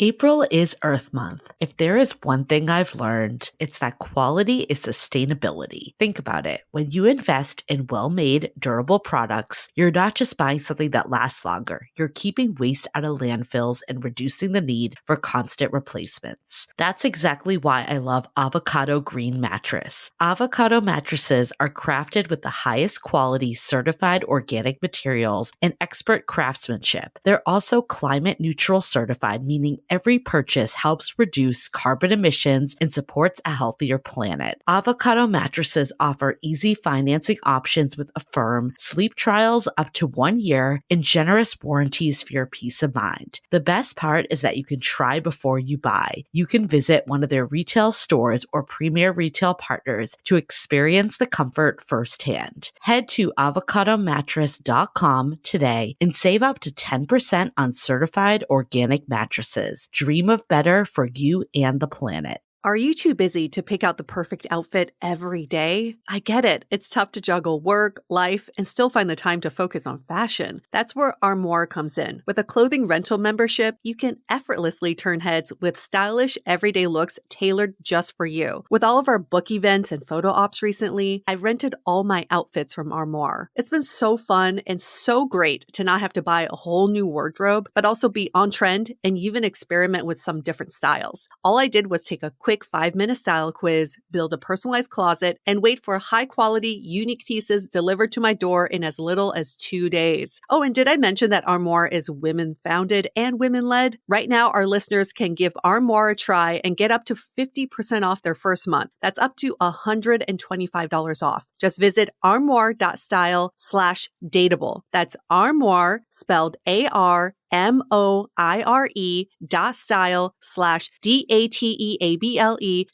April is Earth Month. If there is one thing I've learned, it's that quality is sustainability. Think about it. When you invest in well-made, durable products, you're not just buying something that lasts longer. You're keeping waste out of landfills and reducing the need for constant replacements. That's exactly why I love Avocado Green Mattress. Avocado mattresses are crafted with the highest quality certified organic materials and expert craftsmanship. They're also climate neutral certified, meaning every purchase helps reduce carbon emissions and supports a healthier planet. Avocado mattresses offer easy financing options with Affirm, sleep trials up to 1 year, and generous warranties for your peace of mind. The best part is that you can try before you buy. You can visit one of their retail stores or premier retail partners to experience the comfort firsthand. Head to avocadomattress.com today and save up to 10% on certified organic mattresses. Dream of better for you and the planet. Are you too busy to pick out the perfect outfit every day? I get it. It's tough to juggle work, life, and still find the time to focus on fashion. That's where Armoire comes in. With a clothing rental membership, you can effortlessly turn heads with stylish, everyday looks tailored just for you. With all of our book events and photo ops recently, I've rented all my outfits from Armoire. It's been so fun and so great to not have to buy a whole new wardrobe, but also be on trend and even experiment with some different styles. All I did was take a quick 5-minute style quiz, build a personalized closet, and wait for high-quality, unique pieces delivered to my door in as little as 2 days. Oh, and did I mention that Armoire is women-founded and women-led? Right now, our listeners can give Armoire a try and get up to 50% off their first month. That's up to $125 off. Just visit armoire.style/dateable. That's Armoire, spelled ARMOIRE.style/DATEABLE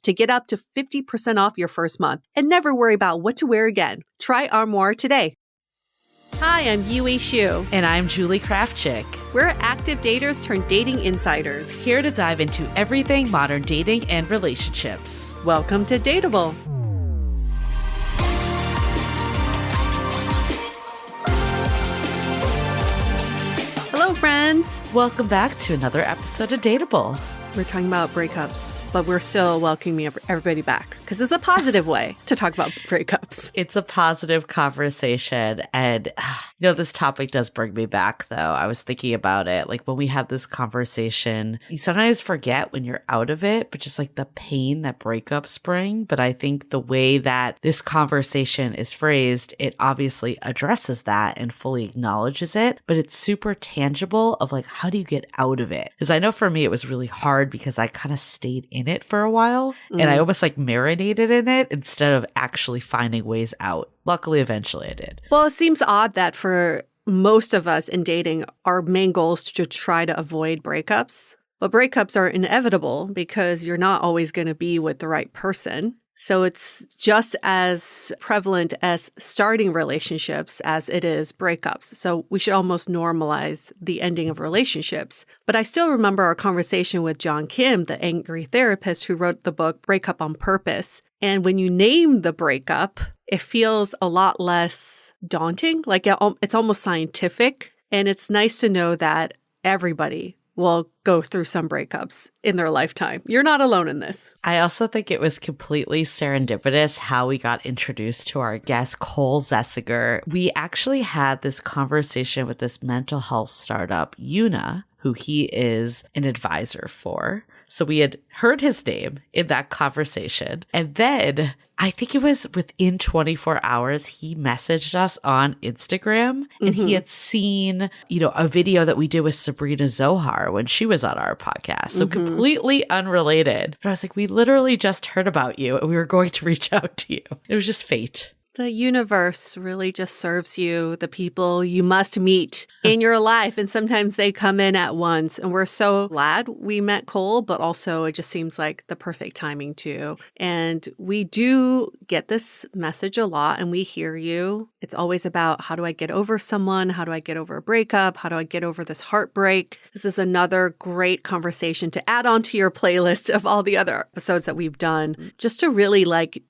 to get up to 50% off your first month and never worry about what to wear again. Try Armoire today. Hi, I'm Yue Xu. And I'm Julie Kraftchick. We're active daters turned dating insiders. Here to dive into everything modern dating and relationships. Welcome to Dateable. Hello, friends. Welcome back to another episode of Dateable. We're talking about breakups, but we're still welcoming everybody back because it's a positive way to talk about breakups. It's a positive conversation. And, this topic does bring me back, though. I was thinking about it. Like when we have this conversation, you sometimes forget when you're out of it, but just like the pain that breakups bring. But I think the way that this conversation is phrased, it obviously addresses that and fully acknowledges it. But it's super tangible of like, how do you get out of it? Because I know for me, it was really hard because I kind of stayed in it for a while and I almost like marinated in it instead of actually finding ways out. Luckily, eventually I did. Well, it seems odd that for most of us in dating, our main goal is to try to avoid breakups. But breakups are inevitable because you're not always going to be with the right person. So it's just as prevalent as starting relationships as it is breakups. So we should almost normalize the ending of relationships. But I still remember our conversation with John Kim, the angry therapist who wrote the book Breakup on Purpose. And when you name the breakup, it feels a lot less daunting. Like it's almost scientific. And it's nice to know that everybody will go through some breakups in their lifetime. You're not alone in this. I also think it was completely serendipitous how we got introduced to our guest, Cole Zesiger. We actually had this conversation with this mental health startup, Una, who he is an advisor for. So we had heard his name in that conversation. And then I think it was within 24 hours, he messaged us on Instagram and he had seen, a video that we did with Sabrina Zohar when she was on our podcast. So completely unrelated. But I was like, we literally just heard about you and we were going to reach out to you. It was just fate. The universe really just serves you the people you must meet in your life. And sometimes they come in at once. And we're so glad we met Cole, but also it just seems like the perfect timing too. And we do get this message a lot and we hear you. It's always about how do I get over someone? How do I get over a breakup? How do I get over this heartbreak? This is another great conversation to add on to your playlist of all the other episodes that we've done just to really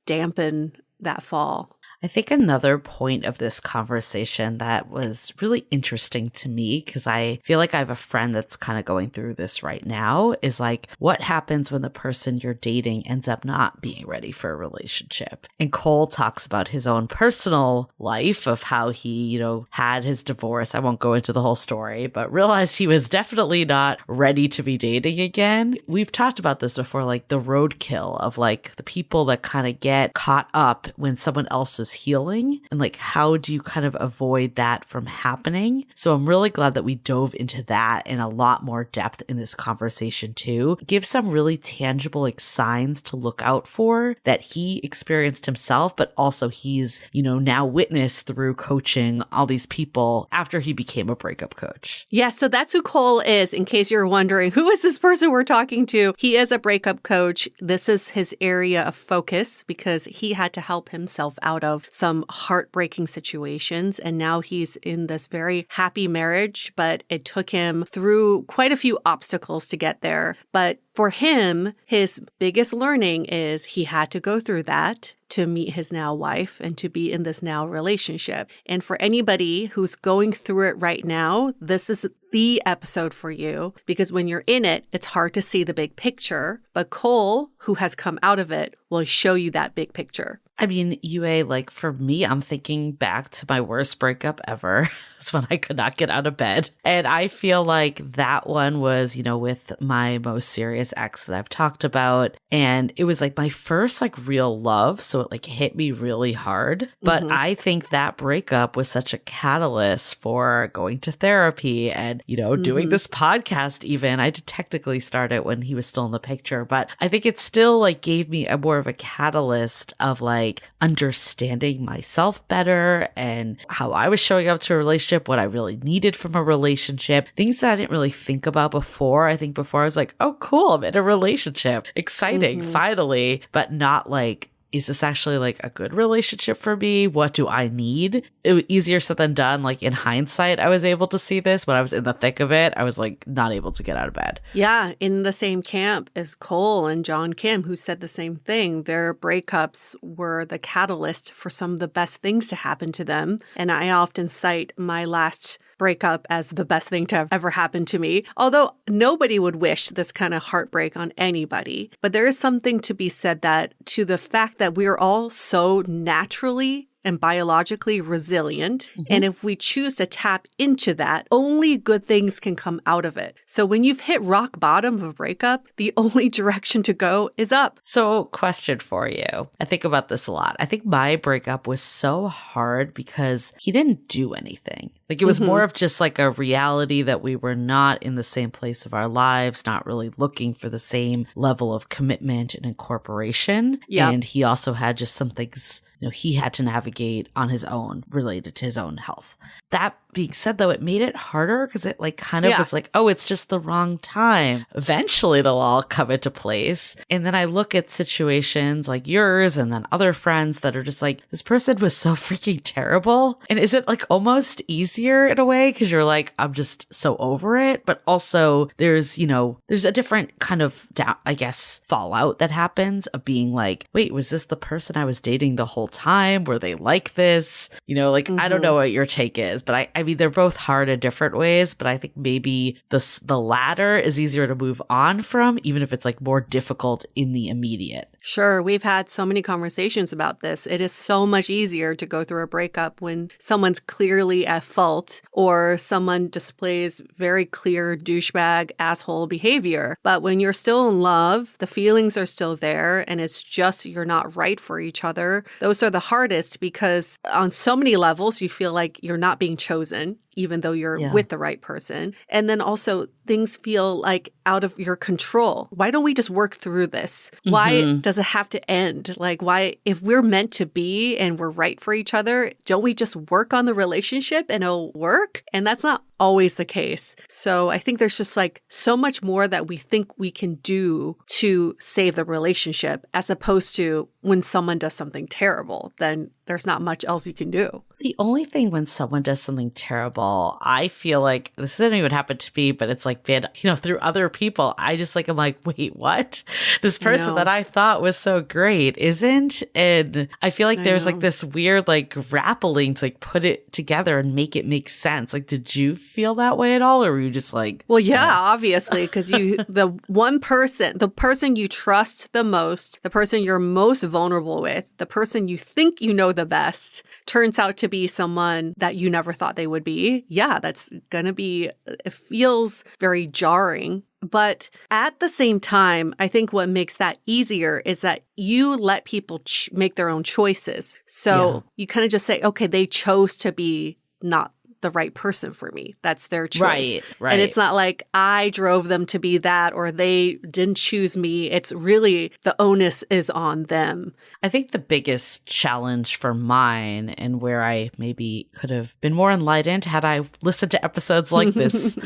dampen that fall. I think another point of this conversation that was really interesting to me, because I feel like I have a friend that's kind of going through this right now, is like, what happens when the person you're dating ends up not being ready for a relationship? And Cole talks about his own personal life of how he, had his divorce. I won't go into the whole story, but realized he was definitely not ready to be dating again. We've talked about this before, like the roadkill of like the people that kind of get caught up when someone else is healing, and like how do you kind of avoid that from happening. So I'm really glad that we dove into that in a lot more depth in this conversation too. Give some really tangible like signs to look out for that he experienced himself, but also he's now witnessed through coaching all these people after he became a breakup coach. Yeah, so that's who Cole is. In case you're wondering, who is this person we're talking to? He is a breakup coach. This is his area of focus because he had to help himself out of some heartbreaking situations. And now he's in this very happy marriage, but it took him through quite a few obstacles to get there. But for him, his biggest learning is he had to go through that to meet his now wife and to be in this now relationship. And for anybody who's going through it right now, this is the episode for you because when you're in it, it's hard to see the big picture. But Cole, who has come out of it, will show you that big picture. I mean, Yue, like for me, I'm thinking back to my worst breakup ever. It's when I could not get out of bed. And I feel like that one was, with my most serious ex that I've talked about. And it was like my first like real love. So it like hit me really hard. But I think that breakup was such a catalyst for going to therapy and, doing this podcast even. I did technically start it when he was still in the picture, but I think it still like gave me a more of a catalyst of like understanding myself better and how I was showing up to a relationship, what I really needed from a relationship, things that I didn't really think about before. I think before I was like, oh, cool, I'm in a relationship. Exciting, finally, but not like, is this actually like a good relationship for me? What do I need? It was easier said than done. Like in hindsight, I was able to see this. When I was in the thick of it, I was like not able to get out of bed. Yeah, in the same camp as Cole and John Kim, who said the same thing. Their breakups were the catalyst for some of the best things to happen to them. And I often cite my last breakup as the best thing to have ever happened to me. Although nobody would wish this kind of heartbreak on anybody. But there is something to be said that to the fact that we're all so naturally and biologically resilient. And if we choose to tap into that, only good things can come out of it. So when you've hit rock bottom of a breakup, the only direction to go is up. So question for you. I think about this a lot. I think my breakup was so hard because he didn't do anything. Like it was more of just like a reality that we were not in the same place of our lives, not really looking for the same level of commitment and incorporation. Yep. And he also had just some things, he had to navigate on his own related to his own health. That being said, though, it made it harder because it like kind of was like, oh, it's just the wrong time. Eventually it'll all come into place. And then I look at situations like yours and then other friends that are just like, this person was so freaking terrible. And is it like almost easier in a way? Because you're like, I'm just so over it. But also there's a different kind of, fallout that happens of being like, wait, was this the person I was dating the whole time? Were they like this? I don't know what your take is, but I mean, they're both hard in different ways, but I think maybe the latter is easier to move on from, even if it's like more difficult in the immediate. Sure. We've had so many conversations about this. It is so much easier to go through a breakup when someone's clearly at fault or someone displays very clear douchebag asshole behavior. But when you're still in love, the feelings are still there and it's just you're not right for each other. Those are the hardest because on so many levels, you feel like you're not being chosen, even though you're with the right person. And then also things feel like out of your control. Why don't we just work through this? Why does it have to end? Like why, if we're meant to be and we're right for each other, don't we just work on the relationship and it'll work? And that's not always the case. So I think there's just like so much more that we think we can do to save the relationship as opposed to when someone does something terrible, then there's not much else you can do. The only thing when someone does something terrible, I feel like this didn't even happen to me, but it's like been, through other people. I just like, I'm like, wait, what? This person that I thought was so great isn't? And I feel like there's like this weird like grappling to like put it together and make it make sense. Like, did you feel that way at all? Or were you just like, well, yeah, obviously, because the person you trust the most, the person you're most vulnerable with, the person you think you know the best, turns out to be someone that you never thought they would be. Yeah, that's going to be, it feels very jarring. But at the same time, I think what makes that easier is that you let people make their own choices. So you kind of just say, okay, they chose to be not the right person for me. That's their choice. Right. And it's not like I drove them to be that or they didn't choose me. It's really the onus is on them. I think the biggest challenge for mine and where I maybe could have been more enlightened had I listened to episodes like this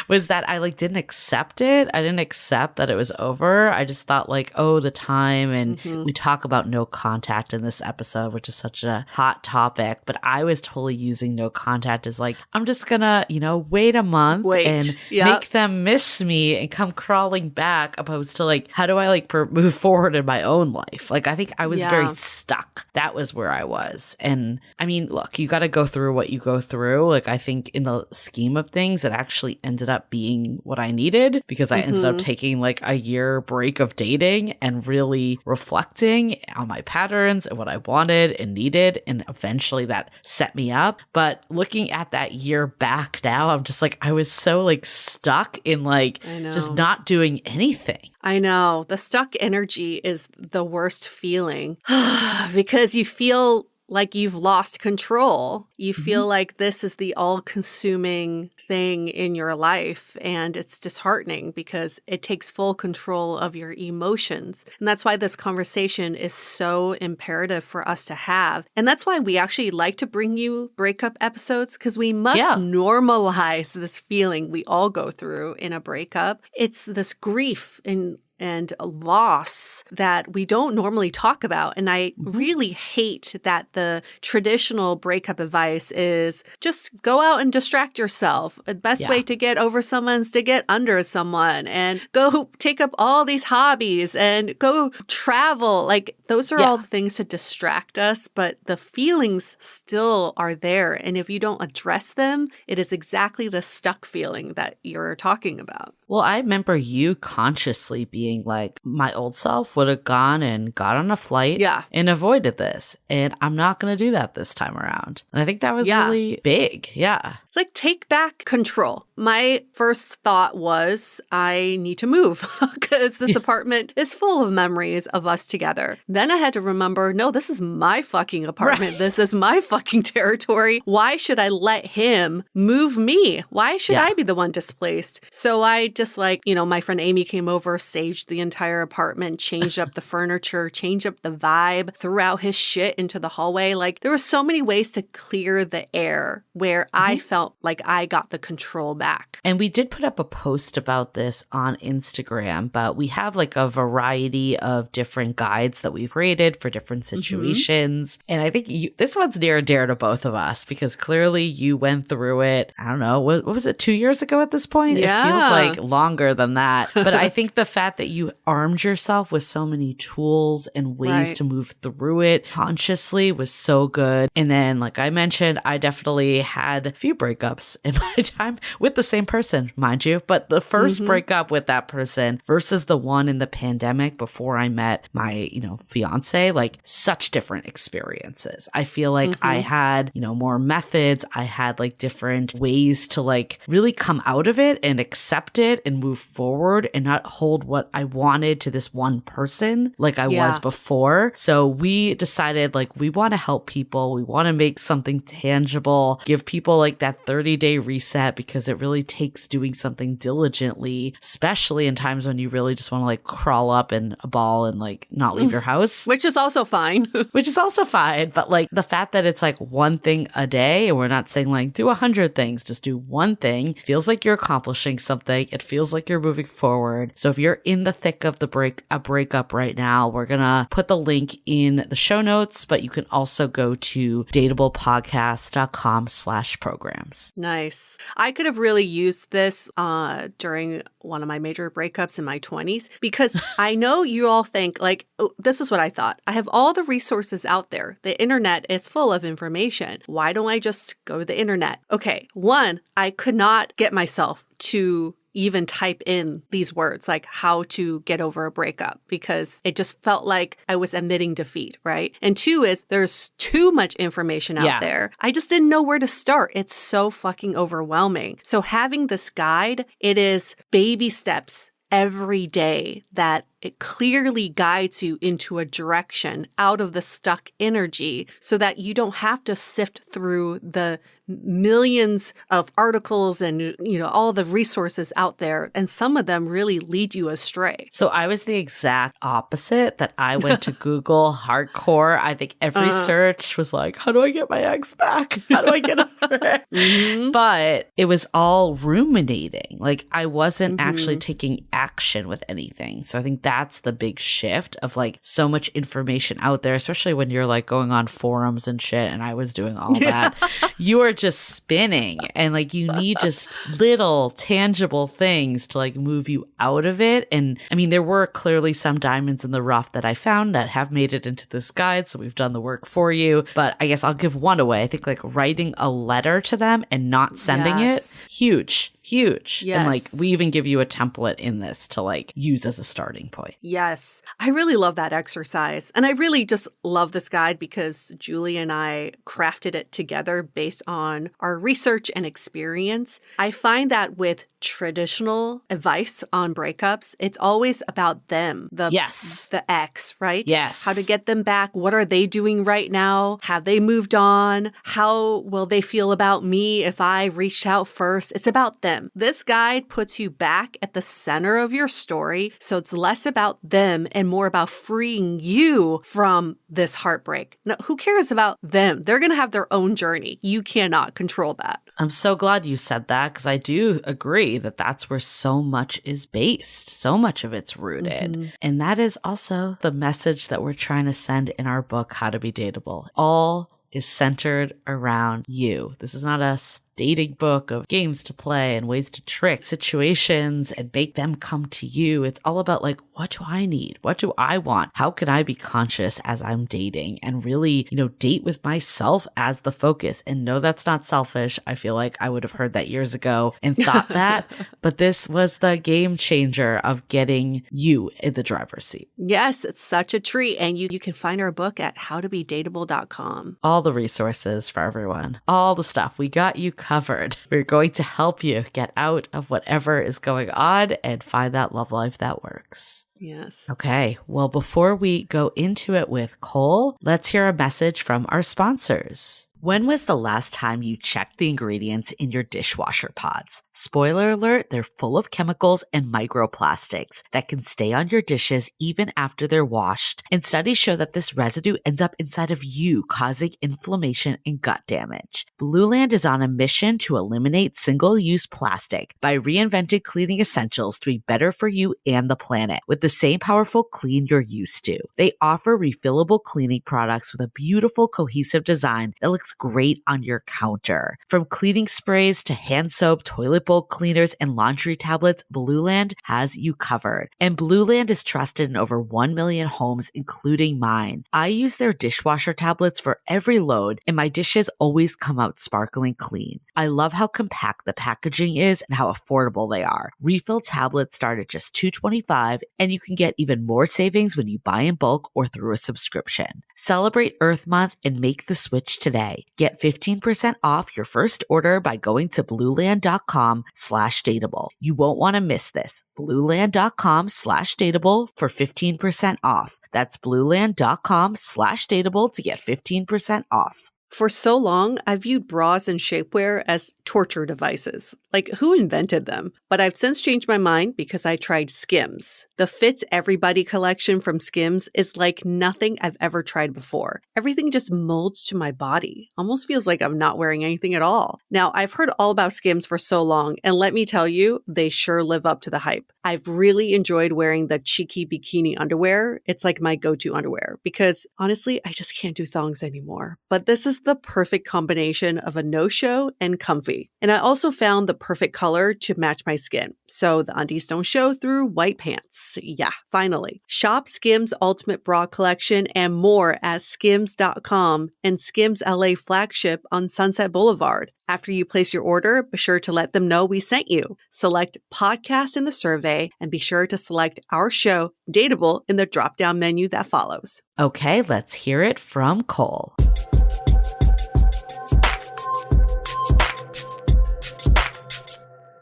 was that I like didn't accept it. I didn't accept that it was over. I just thought like, oh, the time. And we talk about no contact in this episode, which is such a hot topic. But I was totally using no contact as like, I'm just gonna, wait a month and make them miss me and come crawling back, opposed to like, how do I like move forward in my own life? Like, I think I was very stuck. That was where I was. And I mean, look, you got to go through what you go through. Like, I think in the scheme of things, it actually ended up being what I needed, because I ended up taking like a year break of dating and really reflecting on my patterns and what I wanted and needed. And eventually that set me up. But looking at that year back now, I'm just like, I was so like stuck in like just not doing anything. I know. The stuck energy is the worst feeling because you feel like you've lost control. You feel like this is the all-consuming thing in your life, and it's disheartening because it takes full control of your emotions. And that's why this conversation is so imperative for us to have. And that's why we actually like to bring you breakup episodes, because we must normalize this feeling we all go through in a breakup. It's this grief and a loss that we don't normally talk about. And I really hate that the traditional breakup advice is just go out and distract yourself. The best way to get over someone's to get under someone, and go take up all these hobbies and go travel. Like, those are all things to distract us, but the feelings still are there. And if you don't address them, it is exactly the stuck feeling that you're talking about. Well, I remember you consciously being like, my old self would have gone and got on a flight and avoided this. And I'm not going to do that this time around. And I think that was really big. Yeah. It's like, take back control. My first thought was, I need to move because this apartment is full of memories of us together. Then I had to remember, no, this is my fucking apartment. This is my fucking territory. Why should I let him move me? Why should I be the one displaced? So I just my friend Amy came over, saged the entire apartment, changed up the furniture, changed up the vibe, threw out his shit into the hallway. Like, there were so many ways to clear the air where I felt like I got the control back. And we did put up a post about this on Instagram, but we have like a variety of different guides that we've created for different situations. And I think this one's near and dear to both of us, because clearly you went through it. I don't know. What was it? 2 years ago at this point? Yeah. It feels like longer than that. But I think the fact that you armed yourself with so many tools and ways to move through it consciously was so good. And then, like I mentioned, I definitely had a few breakups in my time with the same person, mind you. But the first breakup with that person versus the one in the pandemic before I met my, fiance, like, such different experiences. I feel like I had, more methods. I had like different ways to like really come out of it and accept it and move forward and not hold what I wanted to this one person like I was before. So we decided, like, we want to help people. We want to make something tangible, give people like that 30-day reset, because it really takes doing something diligently, especially in times when you really just want to like crawl up in a ball and like not leave your house. Which is also fine. But like the fact that it's like one thing a day, and we're not saying like do 100 things, just do one thing, feels like you're accomplishing something. It feels like you're moving forward. So if you're in in the thick of a breakup right now. We're going to put the link in the show notes, but you can also go to dateablepodcast.com/programs. Nice. I could have really used this during one of my major breakups in my 20s, because I know you all think like, oh, this is what I thought. I have all the resources out there. The internet is full of information. Why don't I just go to the internet? Okay. One, I could not get myself to even type in these words like how to get over a breakup, because it just felt like I was admitting defeat, right? And two is there's too much information out there. I just didn't know where to start. It's so fucking overwhelming. So having this guide, it is baby steps every day that it clearly guides you into a direction out of the stuck energy so that you don't have to sift through the millions of articles and, all the resources out there. And some of them really lead you astray. So I was the exact opposite, that I went to Google hardcore. I think every search was like, how do I get my ex back? How do I get over it? But it was all ruminating. Like I wasn't actually taking action with anything. So I think that's the big shift of like so much information out there, especially when you're like going on forums and shit. And I was doing all that. You are just spinning, and like you need just little tangible things to like move you out of it. And I mean, there were clearly some diamonds in the rough that I found that have made it into this guide. So we've done the work for you. But I guess I'll give one away. I think like writing a letter to them and not sending it, huge. Yes. And like we even give you a template in this to like use as a starting point. Yes. I really love that exercise. And I really just love this guide because Julie and I crafted it together based on our research and experience. I find that with traditional advice on breakups, it's always about them, the ex, right? Yes. How to get them back. What are they doing right now? Have they moved on? How will they feel about me if I reached out first? It's about them. This guide puts you back at the center of your story, so it's less about them and more about freeing you from this heartbreak. Now, who cares about them? They're going to have their own journey. You cannot control that. I'm so glad you said that, because I do agree that that's where so much is based. So much of it's rooted. And that is also the message that we're trying to send in our book, How to Be Dateable. All is centered around you. This is not a dating book of games to play and ways to trick situations and make them come to you. It's all about like, what do I need? What do I want? How can I be conscious as I'm dating and really, date with myself as the focus? And no, that's not selfish. I feel like I would have heard that years ago and thought that, but this was the game changer of getting you in the driver's seat. Yes, it's such a treat. And you can find our book at howtobedateable.com. All the resources for everyone, all the stuff. We got you covered. We're going to help you get out of whatever is going on and find that love life that works. Yes. Okay. Well, before we go into it with Cole, let's hear a message from our sponsors. When was the last time you checked the ingredients in your dishwasher pods? Spoiler alert, they're full of chemicals and microplastics that can stay on your dishes even after they're washed. And studies show that this residue ends up inside of you, causing inflammation and gut damage. Blueland is on a mission to eliminate single-use plastic by reinventing cleaning essentials to be better for you and the planet with the same powerful clean you're used to. They offer refillable cleaning products with a beautiful, cohesive design that looks great on your counter. From cleaning sprays to hand soap, toilet bowl cleaners, and laundry tablets, Blueland has you covered. And Blueland is trusted in over 1 million homes, including mine. I use their dishwasher tablets for every load, and my dishes always come out sparkling clean. I love how compact the packaging is and how affordable they are. Refill tablets start at just $2.25, and you can get even more savings when you buy in bulk or through a subscription. Celebrate Earth Month and make the switch today. Get 15% off your first order by going to blueland.com/dateable. You won't want to miss this. blueland.com/dateable for 15% off. That's blueland.com/dateable to get 15% off. For so long, I viewed bras and shapewear as torture devices. Like, who invented them? But I've since changed my mind because I tried Skims. The Fits Everybody collection from Skims is like nothing I've ever tried before. Everything just molds to my body. Almost feels like I'm not wearing anything at all. Now, I've heard all about Skims for so long, and let me tell you, they sure live up to the hype. I've really enjoyed wearing the cheeky bikini underwear. It's like my go-to underwear because honestly, I just can't do thongs anymore. But this is the perfect combination of a no-show and comfy. And I also found the perfect color to match my skin. So the undies don't show through white pants. Yeah, finally. Shop Skims Ultimate Bra Collection and more at skims.com and Skims LA flagship on Sunset Boulevard. After you place your order, be sure to let them know we sent you. Select podcast in the survey and be sure to select our show, Dateable, in the drop-down menu that follows. Okay, let's hear it from Cole.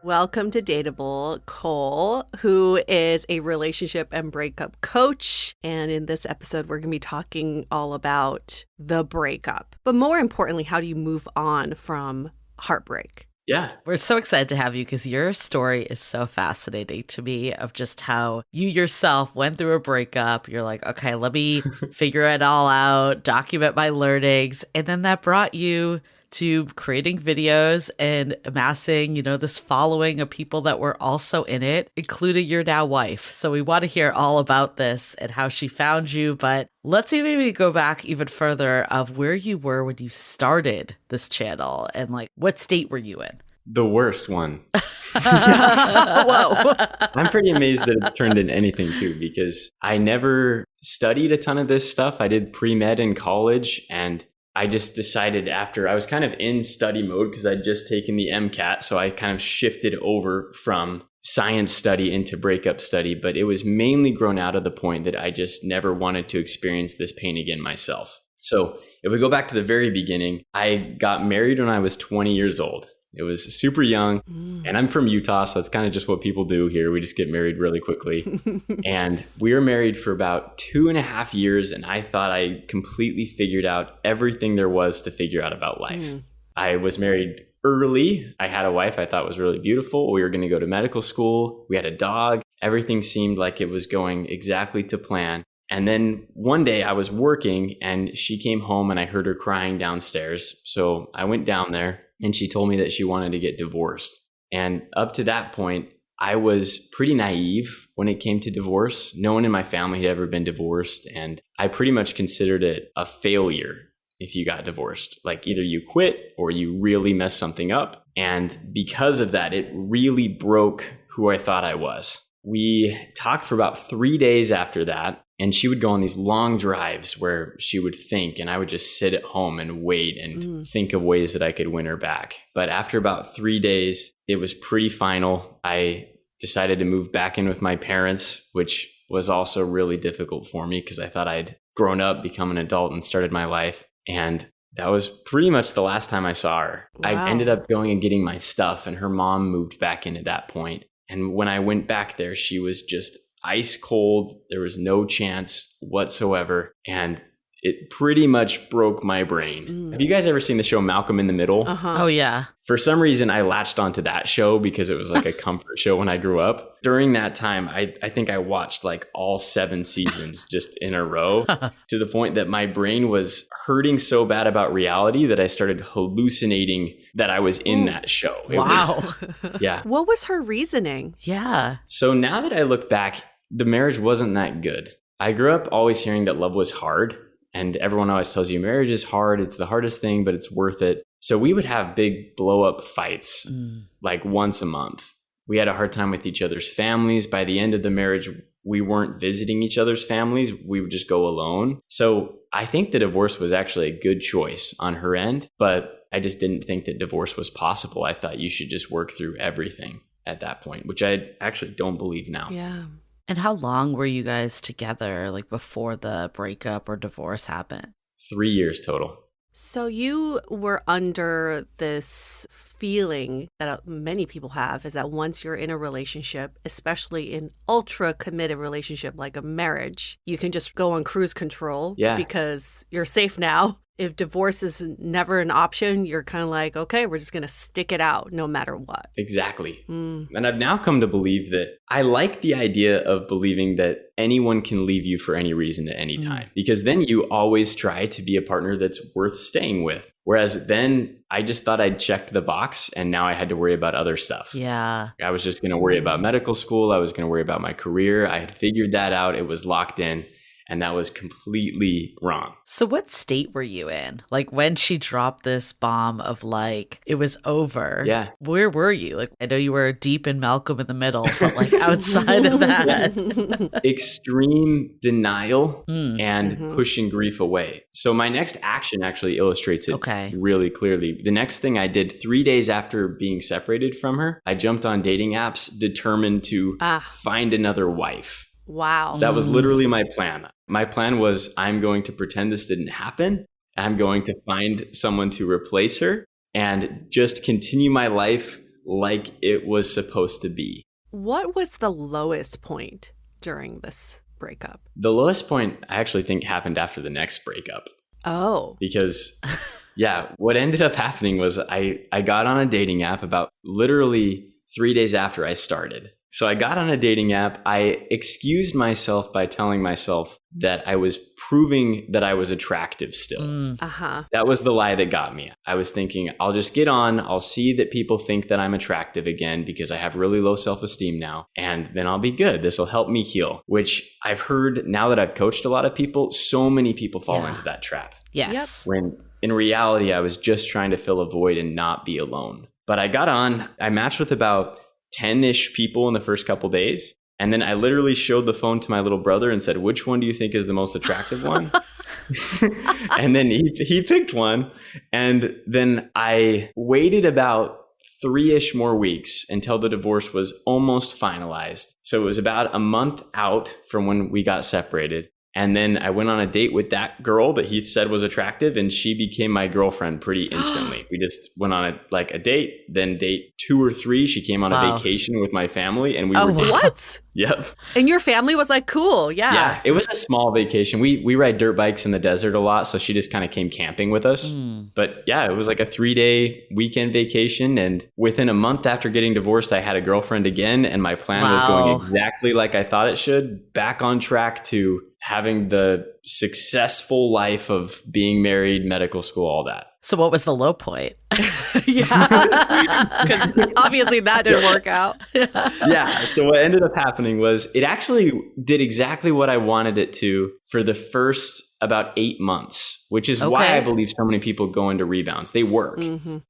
Welcome to Dateable, Cole, who is a relationship and breakup coach. And in this episode, we're going to be talking all about the breakup. But more importantly, how do you move on from heartbreak? Yeah. We're so excited to have you because your story is so fascinating to me of just how you yourself went through a breakup. You're like, okay, let me figure it all out, document my learnings. And then that brought you to creating videos and amassing, this following of people that were also in it, including your now wife. So we want to hear all about this and how she found you. But let's maybe go back even further of where you were when you started this channel and like what state were you in? The worst one. Whoa. I'm pretty amazed that it turned into anything too, because I never studied a ton of this stuff. I did pre-med in college, and I just decided after I was kind of in study mode because I'd just taken the MCAT. So I kind of shifted over from science study into breakup study, but it was mainly grown out of the point that I just never wanted to experience this pain again myself. So if we go back to the very beginning, I got married when I was 20 years old. It was super young, and I'm from Utah, so that's kind of just what people do here. We just get married really quickly. And we were married for about 2.5 years, and I thought I completely figured out everything there was to figure out about life. I was married early. I had a wife I thought was really beautiful. We were going to go to medical school. We had a dog. Everything seemed like it was going exactly to plan. And then one day I was working, and she came home, and I heard her crying downstairs. So I went down there. And she told me that she wanted to get divorced. And up to that point, I was pretty naive when it came to divorce. No one in my family had ever been divorced. And I pretty much considered it a failure if you got divorced. Like either you quit or you really messed something up. And because of that, it really broke who I thought I was. We talked for about 3 days after that. And she would go on these long drives where she would think, and I would just sit at home and wait and think of ways that I could win her back. But after about 3 days, it was pretty final. I decided to move back in with my parents, which was also really difficult for me because I thought I'd grown up, become an adult, and started my life. And that was pretty much the last time I saw her. Wow. I ended up going and getting my stuff, and her mom moved back in at that point. And when I went back there, she was just ice cold. There was no chance whatsoever. And it pretty much broke my brain. Have you guys ever seen the show Malcolm in the Middle? Oh, yeah. For some reason, I latched onto that show because it was like a comfort show when I grew up. During that time, I think I watched like all 7 seasons just in a row to the point that my brain was hurting so bad about reality that I started hallucinating that I was in that show. Wow. Yeah. What was her reasoning? Yeah. So now that I look back, the marriage wasn't that good. I grew up always hearing that love was hard. And everyone always tells you marriage is hard. It's the hardest thing, but it's worth it. So we would have big blow up fights like once a month. We had a hard time with each other's families. By the end of the marriage, we weren't visiting each other's families. We would just go alone. So I think the divorce was actually a good choice on her end, but I just didn't think that divorce was possible. I thought you should just work through everything at that point, which I actually don't believe now. Yeah. And how long were you guys together, like before the breakup or divorce happened? 3 years total. So you were under this feeling that many people have is that once you're in a relationship, especially in ultra committed relationship like a marriage, you can just go on cruise control because you're safe now. if divorce is never an option, you're kind of like, okay, we're just going to stick it out no matter what. Exactly. And I've now come to believe that I like the idea of believing that anyone can leave you for any reason at any time, because then you always try to be a partner that's worth staying with. Whereas then I just thought I'd checked the box and now I had to worry about other stuff. Yeah. I was just going to worry about medical school. I was going to worry about my career. I had figured that out. It was locked in. And that was completely wrong. So what state were you in? Like when she dropped this bomb of like, it was over. Yeah. Where were you? Like, I know you were deep in Malcolm in the Middle, but like outside of that. Extreme denial and pushing grief away. So my next action actually illustrates it really clearly. The next thing I did 3 days after being separated from her, I jumped on dating apps determined to find another wife. Wow. That was literally my plan. My plan was I'm going to pretend this didn't happen. I'm going to find someone to replace her and just continue my life like it was supposed to be. What was the lowest point during this breakup? The lowest point I actually think happened after the next breakup. Oh. Because what ended up happening was I got on a dating app about literally 3 days after I started. So I got on a dating app. I excused myself by telling myself that I was proving that I was attractive still. That was the lie that got me. I was thinking, I'll just get on. I'll see that people think that I'm attractive again because I have really low self-esteem now. And then I'll be good. This will help me heal, which I've heard now that I've coached a lot of people. So many people fall into that trap. Yes. When in reality, I was just trying to fill a void and not be alone. But I got on. I matched with about 10-ish people in the first couple days. And then I literally showed the phone to my little brother and said, which one do you think is the most attractive one? And then he picked one. And then I waited about 3-ish more weeks until the divorce was almost finalized. So it was about a month out from when we got separated. And then I went on a date with that girl that he said was attractive, and she became my girlfriend pretty instantly. We just went on a date, then date 2 or 3. She came on a vacation with my family, and we were what? Yep. And your family was like, cool, Yeah, it was a small vacation. We ride dirt bikes in the desert a lot, so she just kind of came camping with us. But yeah, it was like a 3-day weekend vacation, and within a month after getting divorced, I had a girlfriend again, and my plan was going exactly like I thought it should, back on track to having the successful life of being married, medical school, all that. So what was the low point? Because obviously that didn't work out. So what ended up happening was it actually did exactly what I wanted it to for the first about 8 months, which is why I believe so many people go into rebounds. They work.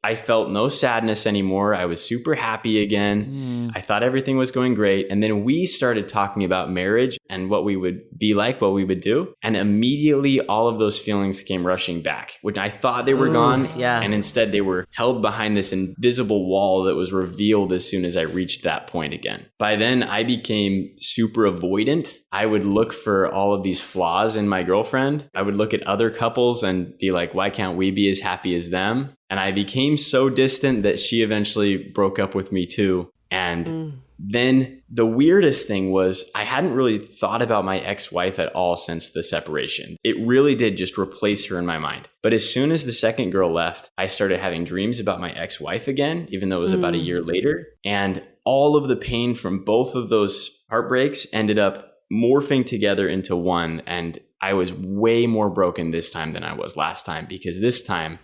I felt no sadness anymore. I was super happy again. I thought everything was going great. And then we started talking about marriage and what we would be like, what we would do. And immediately all of those feelings came rushing back, which I thought they were gone. And instead they were held behind this invisible wall that was revealed as soon as I reached that point again. By then I became super avoidant. I would look for all of these flaws in my girlfriend. I would look at other couples and be like, why can't we be as happy as them? And I became so distant that she eventually broke up with me too. And then the weirdest thing was I hadn't really thought about my ex-wife at all since the separation. It really did just replace her in my mind. But as soon as the second girl left, I started having dreams about my ex-wife again, even though it was about a year later. And all of the pain from both of those heartbreaks ended up morphing together into one. And I was way more broken this time than I was last time, because this time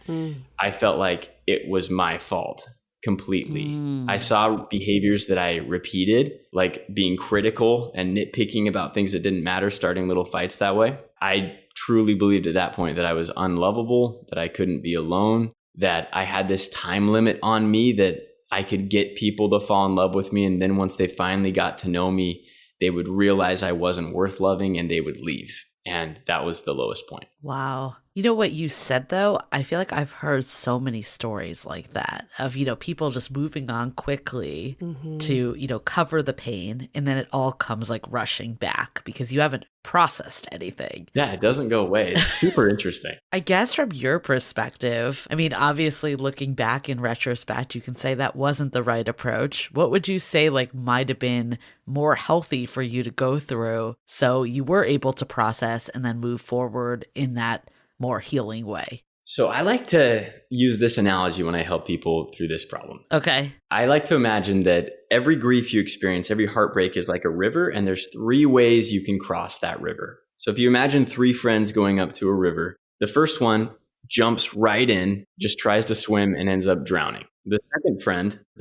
I felt like it was my fault completely. I saw behaviors that I repeated, like being critical and nitpicking about things that didn't matter, starting little fights that way. I truly believed at that point that I was unlovable, that I couldn't be alone, that I had this time limit on me, that I could get people to fall in love with me. And then once they finally got to know me, they would realize I wasn't worth loving and they would leave. And that was the lowest point. Wow. You know what you said, though? I feel like I've heard so many stories like that of, people just moving on quickly to, cover the pain. And then it all comes like rushing back because you haven't processed anything. Yeah, it doesn't go away. It's super interesting. I guess from your perspective, I mean, obviously looking back in retrospect, you can say that wasn't the right approach. What would you say might have been more healthy for you to go through so you were able to process and then move forward in that more healing way? So I like to use this analogy when I help people through this problem. Okay. I like to imagine that every grief you experience, every heartbreak is like a river, and there's 3 ways you can cross that river. So if you imagine 3 friends going up to a river, the first one jumps right in, just tries to swim and ends up drowning. The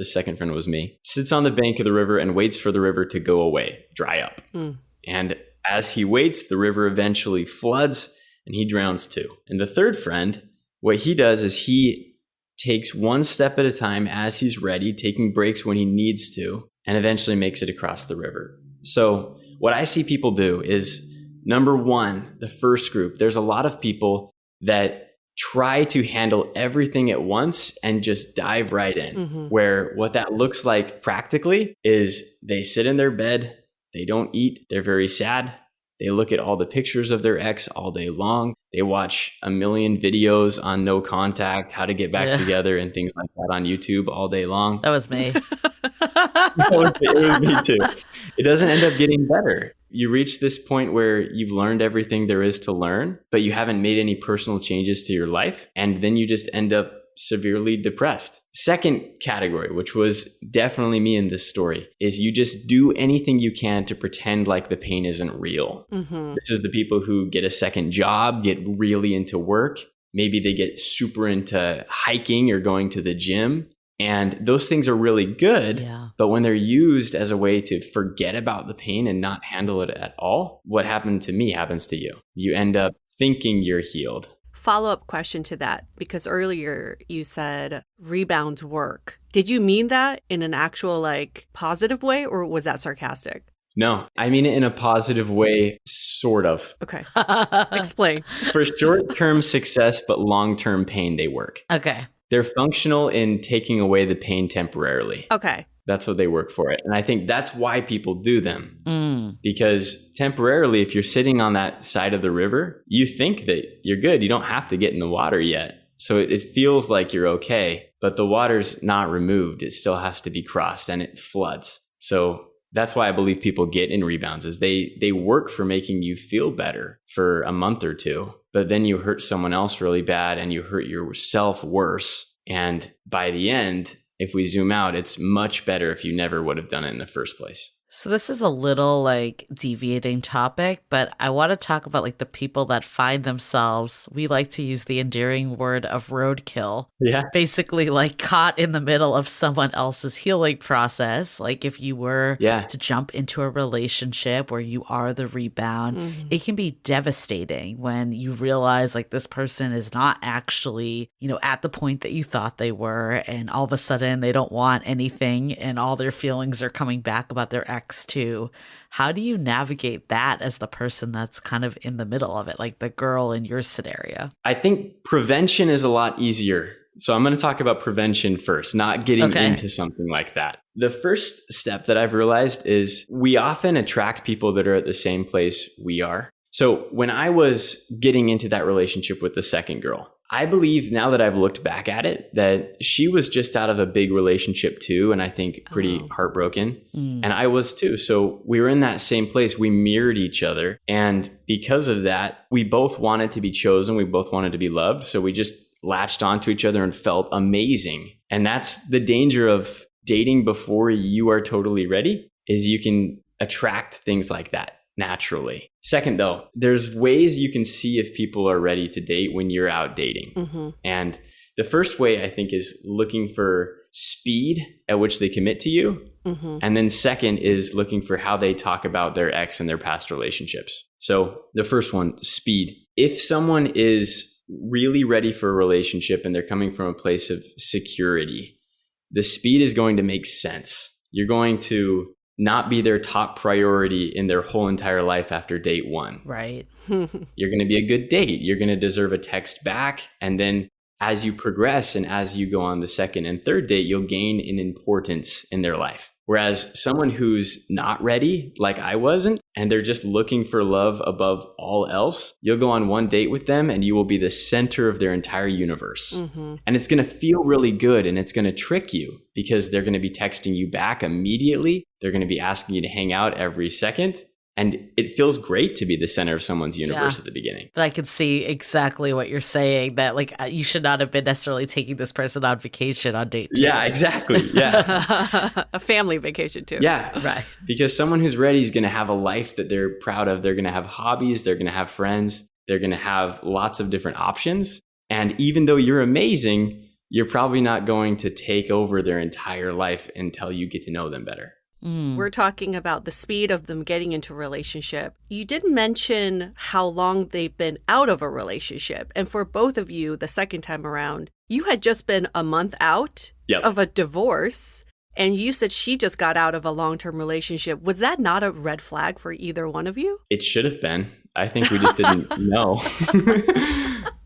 second friend was me, sits on the bank of the river and waits for the river to go away, dry up. And as he waits, the river eventually floods and he drowns too. And the third friend, what he does is he takes one step at a time as he's ready, taking breaks when he needs to, and eventually makes it across the river. So what I see people do is, number one, the first group, there's a lot of people that try to handle everything at once and just dive right in, where what that looks like practically is they sit in their bed, they don't eat, they're very sad. They look at all the pictures of their ex all day long. They watch a million videos on no contact, how to get back together and things like that on YouTube all day long. That was me. It was me too. It doesn't end up getting better. You reach this point where you've learned everything there is to learn, but you haven't made any personal changes to your life. And then you just end up severely depressed. Second category, which was definitely me in this story, is you just do anything you can to pretend like the pain isn't real. This is the people who get a second job, get really into work. Maybe they get super into hiking or going to the gym. And those things are really good, but when they're used as a way to forget about the pain and not handle it at all, what happened to me happens to you. You end up thinking you're healed. Follow-up question to that, because earlier you said rebound work. Did you mean that in an actual like positive way, or was that sarcastic? No, I mean it in a positive way, sort of. Okay. Explain. For short-term success, but long-term pain, they work. Okay. They're functional in taking away the pain temporarily. Okay. That's what they work for it. And I think that's why people do them. Because temporarily, if you're sitting on that side of the river, you think that you're good. You don't have to get in the water yet. So it feels like you're okay, but the water's not removed. It still has to be crossed and it floods. So that's why I believe people get in rebounds, is they work for making you feel better for a month or two, but then you hurt someone else really bad and you hurt yourself worse. And by the end, if we zoom out, it's much better if you never would have done it in the first place. So this is a little like deviating topic, but I want to talk about like the people that find themselves, we like to use the endearing word of roadkill. Yeah. Basically like caught in the middle of someone else's healing process. Like if you were to jump into a relationship where you are the rebound, it can be devastating when you realize like this person is not actually, you know, at the point that you thought they were. And all of a sudden they don't want anything and all their feelings are coming back about their ex too. How do you navigate that as the person that's kind of in the middle of it, like the girl in your scenario? I think prevention is a lot easier. So I'm going to talk about prevention first, not getting into something like that. The first step that I've realized is we often attract people that are at the same place we are. So when I was getting into that relationship with the second girl, I believe now that I've looked back at it, that she was just out of a big relationship too. And I think pretty heartbroken. And I was too. So we were in that same place. We mirrored each other. And because of that, we both wanted to be chosen. We both wanted to be loved. So we just latched onto each other and felt amazing. And that's the danger of dating before you are totally ready, is you can attract things like that naturally. Second, though, there's ways you can see if people are ready to date when you're out dating. And the first way I think is looking for speed at which they commit to you. And then second is looking for how they talk about their ex and their past relationships. So the first one, speed. If someone is really ready for a relationship and they're coming from a place of security, the speed is going to make sense. You're going to not be their top priority in their whole entire life after date one. Right. You're going to be a good date. You're going to deserve a text back. And then as you progress and as you go on the second and third date, you'll gain in importance in their life. Whereas someone who's not ready, like I wasn't, and they're just looking for love above all else, you'll go on one date with them and you will be the center of their entire universe. And it's going to feel really good and it's going to trick you because they're going to be texting you back immediately. They're going to be asking you to hang out every second. And it feels great to be the center of someone's universe at the beginning. But I can see exactly what you're saying, that like you should not have been necessarily taking this person on vacation on date 2. Yeah, exactly. Yeah. A family vacation too. Yeah. Right. Because someone who's ready is going to have a life that they're proud of. They're going to have hobbies. They're going to have friends. They're going to have lots of different options. And even though you're amazing, you're probably not going to take over their entire life until you get to know them better. We're talking about the speed of them getting into a relationship. You did mention how long they've been out of a relationship. And for both of you, the second time around, you had just been a month out of a divorce. And you said she just got out of a long-term relationship. Was that not a red flag for either one of you? It should have been. I think we just didn't know.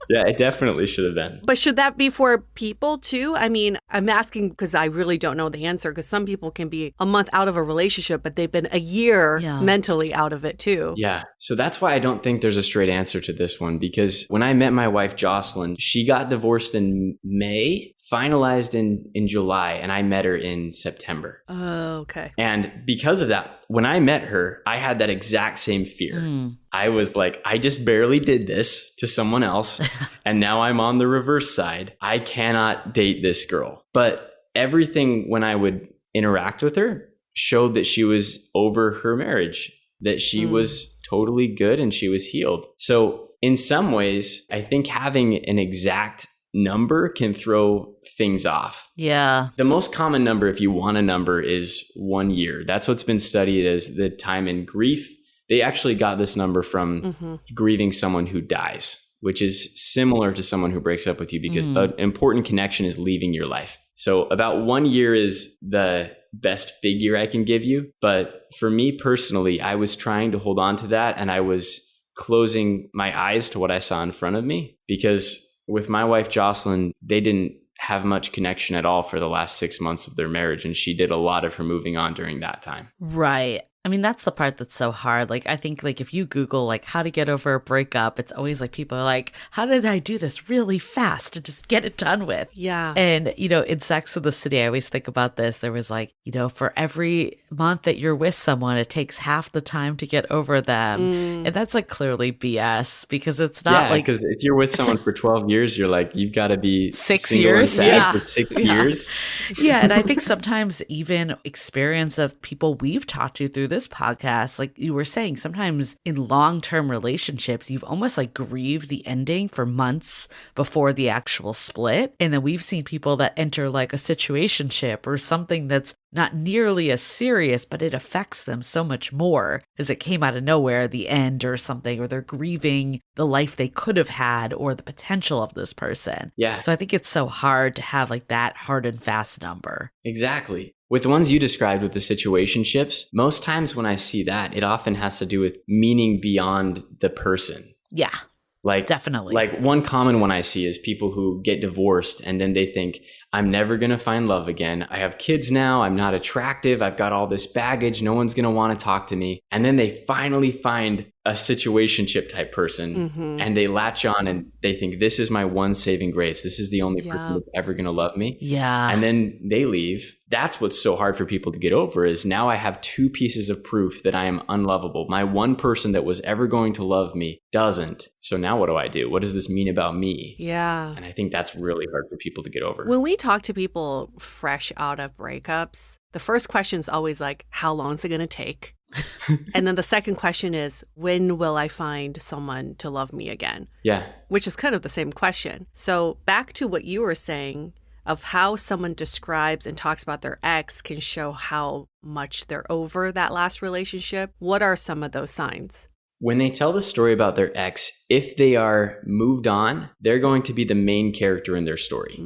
Yeah, it definitely should have been. But should that be for people too? I mean, I'm asking because I really don't know the answer, because some people can be a month out of a relationship, but they've been a year mentally out of it too. Yeah. So that's why I don't think there's a straight answer to this one, because when I met my wife, Jocelyn, she got divorced in May, finalized in July, and I met her in September. Oh, okay. And because of that, when I met her, I had that exact same fear. I was like, I just barely did this to someone else, and now I'm on the reverse side. I cannot date this girl. But everything when I would interact with her showed that she was over her marriage, that she was totally good and she was healed. So in some ways, I think having an exact number can throw things off. Yeah. The most common number, if you want a number, is 1 year. That's what's been studied as the time in grief. They actually got this number from grieving someone who dies, which is similar to someone who breaks up with you, because an important connection is leaving your life. So about 1 year is the best figure I can give you. But for me personally, I was trying to hold on to that, and I was closing my eyes to what I saw in front of me, because with my wife, Jocelyn, they didn't have much connection at all for the last 6 months of their marriage. And she did a lot of her moving on during that time. Right. I mean, that's the part that's so hard. Like, I think like if you Google like how to get over a breakup, it's always like people are like, how did I do this really fast and just get it done with? Yeah. And, you know, in Sex and the City, I always think about this. There was like, you know, for every month that you're with someone, it takes half the time to get over them. And that's like clearly BS, because it's not like. Because if you're with someone for 12 years, you're like, you've got to be 6 single years. and sad for 6 years. Yeah. And I think sometimes even experience of people we've talked to through this podcast, like you were saying, sometimes in long-term relationships, you've almost like grieved the ending for months before the actual split. And then we've seen people that enter like a situationship or something that's not nearly as serious, but it affects them so much more because it came out of nowhere, the end or something, or they're grieving the life they could have had or the potential of this person. Yeah. So I think it's so hard to have like that hard and fast number. Exactly. With the ones you described with the situationships, most times when I see that, it often has to do with meaning beyond the person. Yeah. Like, definitely. Like one common one I see is people who get divorced and then they think, I'm never going to find love again. I have kids now. I'm not attractive. I've got all this baggage. No one's going to want to talk to me. And then they finally find a situationship type person and they latch on and they think, this is my one saving grace. This is the only person that's ever going to love me. Yeah. And then they leave. That's what's so hard for people to get over, is now I have two pieces of proof that I am unlovable. My one person that was ever going to love me doesn't. So now what do I do? What does this mean about me? Yeah. And I think that's really hard for people to get over. When we talk to people fresh out of breakups, the first question is always like, how long is it going to take? And then the second question is, when will I find someone to love me again? Yeah. Which is kind of the same question. So back to what you were saying of how someone describes and talks about their ex can show how much they're over that last relationship. What are some of those signs? When they tell the story about their ex, if they are moved on, they're going to be the main character in their story.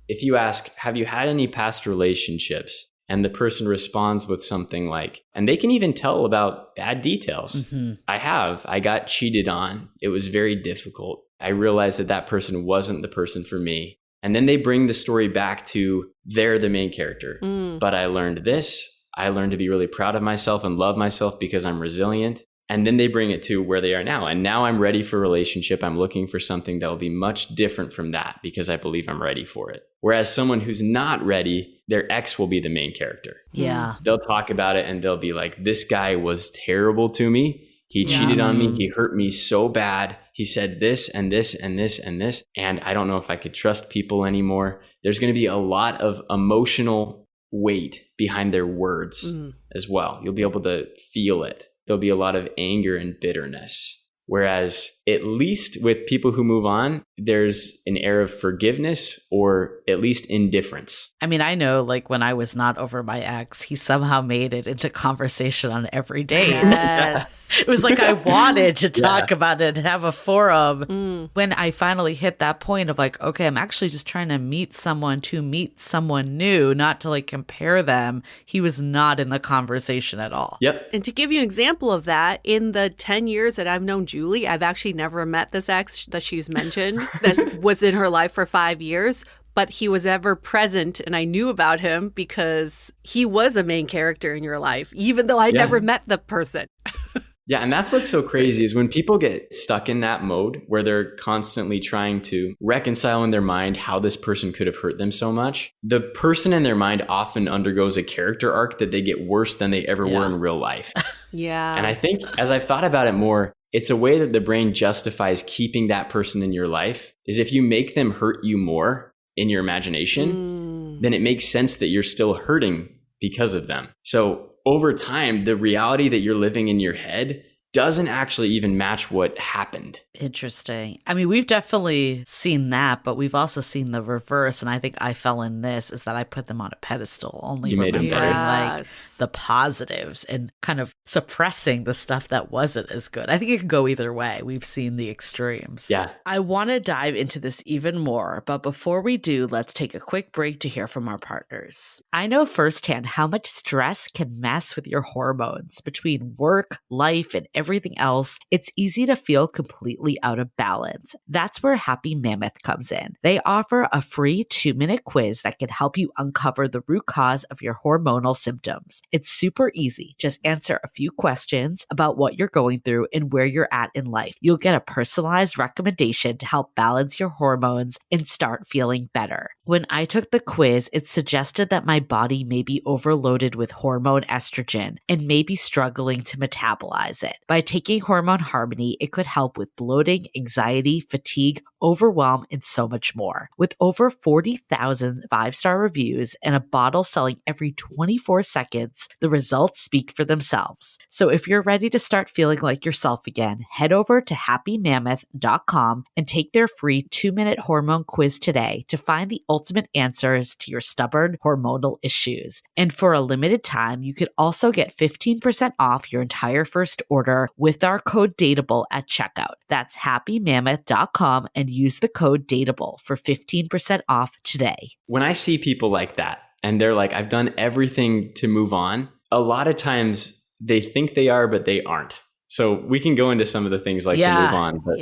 If you ask, have you had any past relationships? And the person responds with something like, and they can even tell about bad details. I have. I got cheated on. It was very difficult. I realized that that person wasn't the person for me. And then they bring the story back to they're the main character. But I learned this. I learned to be really proud of myself and love myself because I'm resilient. And then they bring it to where they are now. And now I'm ready for a relationship. I'm looking for something that will be much different from that because I believe I'm ready for it. Whereas someone who's not ready, their ex will be the main character. Yeah. They'll talk about it and they'll be like, this guy was terrible to me. He cheated on me. He hurt me so bad. He said this and this and this and this. And I don't know if I could trust people anymore. There's going to be a lot of emotional weight behind their words as well. You'll be able to feel it. There'll be a lot of anger and bitterness. Whereas at least with people who move on, there's an air of forgiveness or at least indifference. I mean, I know like when I was not over my ex, he somehow made it into conversation on every date. Yes. It was like I wanted to talk about it and have a forum. When I finally hit that point of like, okay, I'm actually just trying to meet someone new, not to like compare them. He was not in the conversation at all. Yep. And to give you an example of that, in the 10 years that I've known Julie, I've actually never met this ex that she's mentioned that was in her life for 5 years, but he was ever present and I knew about him because he was a main character in your life, even though I never met the person. Yeah, and that's what's so crazy is when people get stuck in that mode where they're constantly trying to reconcile in their mind how this person could have hurt them so much, the person in their mind often undergoes a character arc that they get worse than they ever were in real life. Yeah. And I think as I've thought about it more, it's a way that the brain justifies keeping that person in your life is if you make them hurt you more in your imagination, then it makes sense that you're still hurting because of them. So over time, the reality that you're living in your head doesn't actually even match what happened. Interesting. I mean, we've definitely seen that, but we've also seen the reverse. And I think I fell in this is that I put them on a pedestal, only remembering like the positives and kind of suppressing the stuff that wasn't as good. I think it could go either way. We've seen the extremes. Yeah. I want to dive into this even more, but before we do, let's take a quick break to hear from our partners. I know firsthand how much stress can mess with your hormones between work, life, and everything else. It's easy to feel completely out of balance. That's where Happy Mammoth comes in. They offer a free 2-minute quiz that can help you uncover the root cause of your hormonal symptoms. It's super easy. Just answer a few questions about what you're going through and where you're at in life. You'll get a personalized recommendation to help balance your hormones and start feeling better. When I took the quiz, it suggested that my body may be overloaded with hormone estrogen and may be struggling to metabolize it. By taking Hormone Harmony, it could help with bloating, anxiety, fatigue, overwhelm, and so much more. With over 40,000 5-star reviews and a bottle selling every 24 seconds, the results speak for themselves. So if you're ready to start feeling like yourself again, head over to happymammoth.com and take their free 2-minute hormone quiz today to find the ultimate answers to your stubborn hormonal issues. And for a limited time, you could also get 15% off your entire first order with our code DATEABLE at checkout. That's happymammoth.com and use the code DATEABLE for 15% off today. When I see people like that and they're like, I've done everything to move on, a lot of times they think they are, but they aren't. So we can go into some of the things like to move on, but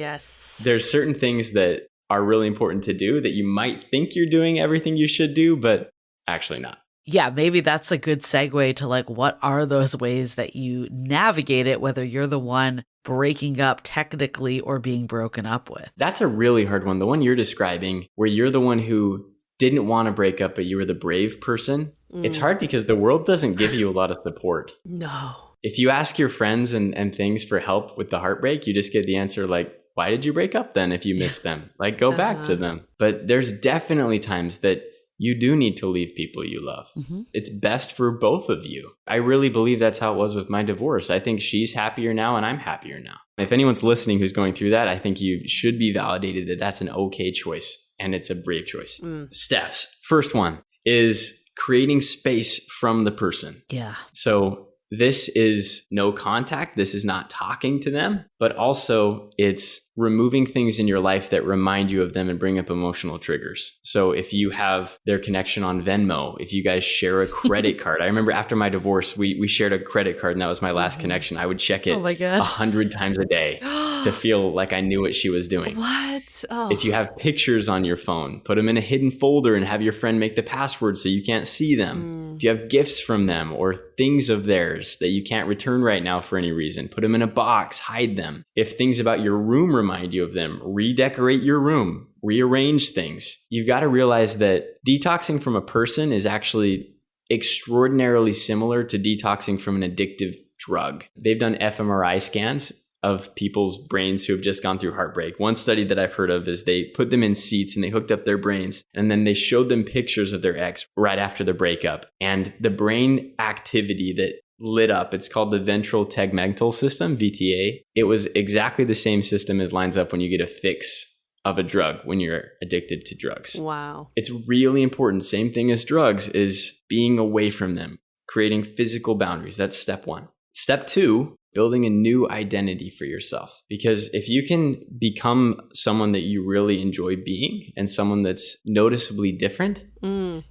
there's certain things that are really important to do that you might think you're doing everything you should do, but actually not. Yeah, maybe that's a good segue to like, what are those ways that you navigate it, whether you're the one breaking up technically or being broken up with? That's a really hard one. The one you're describing, where you're the one who didn't want to break up, but you were the brave person. It's hard because the world doesn't give you a lot of support. No. If you ask your friends and things for help with the heartbreak, you just get the answer like, why did you break up then if you missed them? Like, go back to them. But there's definitely times that you do need to leave people you love. It's best for both of you. I really believe that's how it was with my divorce. I think she's happier now and I'm happier now. If anyone's listening who's going through that, I think you should be validated that that's an okay choice and it's a brave choice. Steps. First one is creating space from the person. Yeah. So this is no contact. This is not talking to them, but also it's removing things in your life that remind you of them and bring up emotional triggers. So if you have their connection on Venmo, if you guys share a credit card, I remember after my divorce, we shared a credit card and that was my last connection. I would check it 100 times a day to feel like I knew what she was doing. What? Oh. If you have pictures on your phone, put them in a hidden folder and have your friend make the password so you can't see them. If you have gifts from them or things of theirs that you can't return right now for any reason, put them in a box, hide them. If things about your room remind you of them, redecorate your room, rearrange things. You've got to realize that detoxing from a person is actually extraordinarily similar to detoxing from an addictive drug. They've done fMRI scans of people's brains who have just gone through heartbreak. One study that I've heard of is they put them in seats and they hooked up their brains, and then they showed them pictures of their ex right after the breakup. And the brain activity that lit up, it's called the ventral tegmental system, VTA. It was exactly the same system as lines up when you get a fix of a drug when you're addicted to drugs. Wow. It's really important. Same thing as drugs is being away from them, creating physical boundaries. That's step one. Step two, building a new identity for yourself. Because if you can become someone that you really enjoy being and someone that's noticeably different,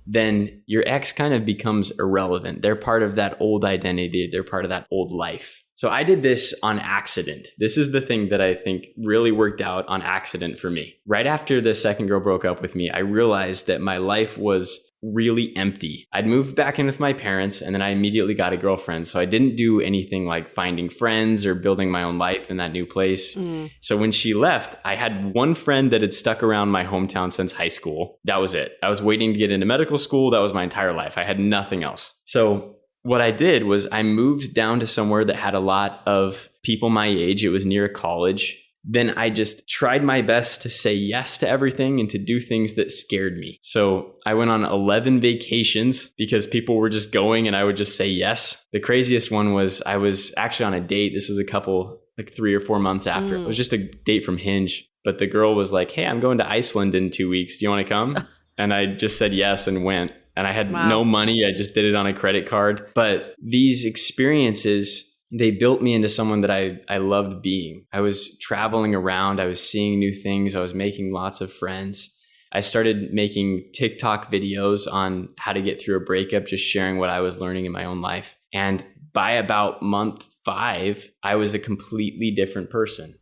then your ex kind of becomes irrelevant. They're part of that old identity. They're part of that old life. So I did this on accident. This is the thing that I think really worked out on accident for me. Right after the second girl broke up with me, I realized that my life was really empty. I'd moved back in with my parents and then I immediately got a girlfriend. So I didn't do anything like finding friends or building my own life in that new place. So when she left, I had one friend that had stuck around my hometown since high school. That was it. I was waiting to get into medical school. That was my entire life. I had nothing else. So what I did was I moved down to somewhere that had a lot of people my age. It was near a college. Then I just tried my best to say yes to everything and to do things that scared me. So I went on 11 vacations because people were just going and I would just say yes. The craziest one was I was actually on a date. This was a couple, like 3 or 4 months after. It was just a date from Hinge. But the girl was like, hey, I'm going to Iceland in 2 weeks. Do you want to come? And I just said yes and went. And I had no money. I just did it on a credit card. But these experiences, they built me into someone that I loved being. I was traveling around. I was seeing new things. I was making lots of friends. I started making TikTok videos on how to get through a breakup, just sharing what I was learning in my own life. And by about month 5, I was a completely different person.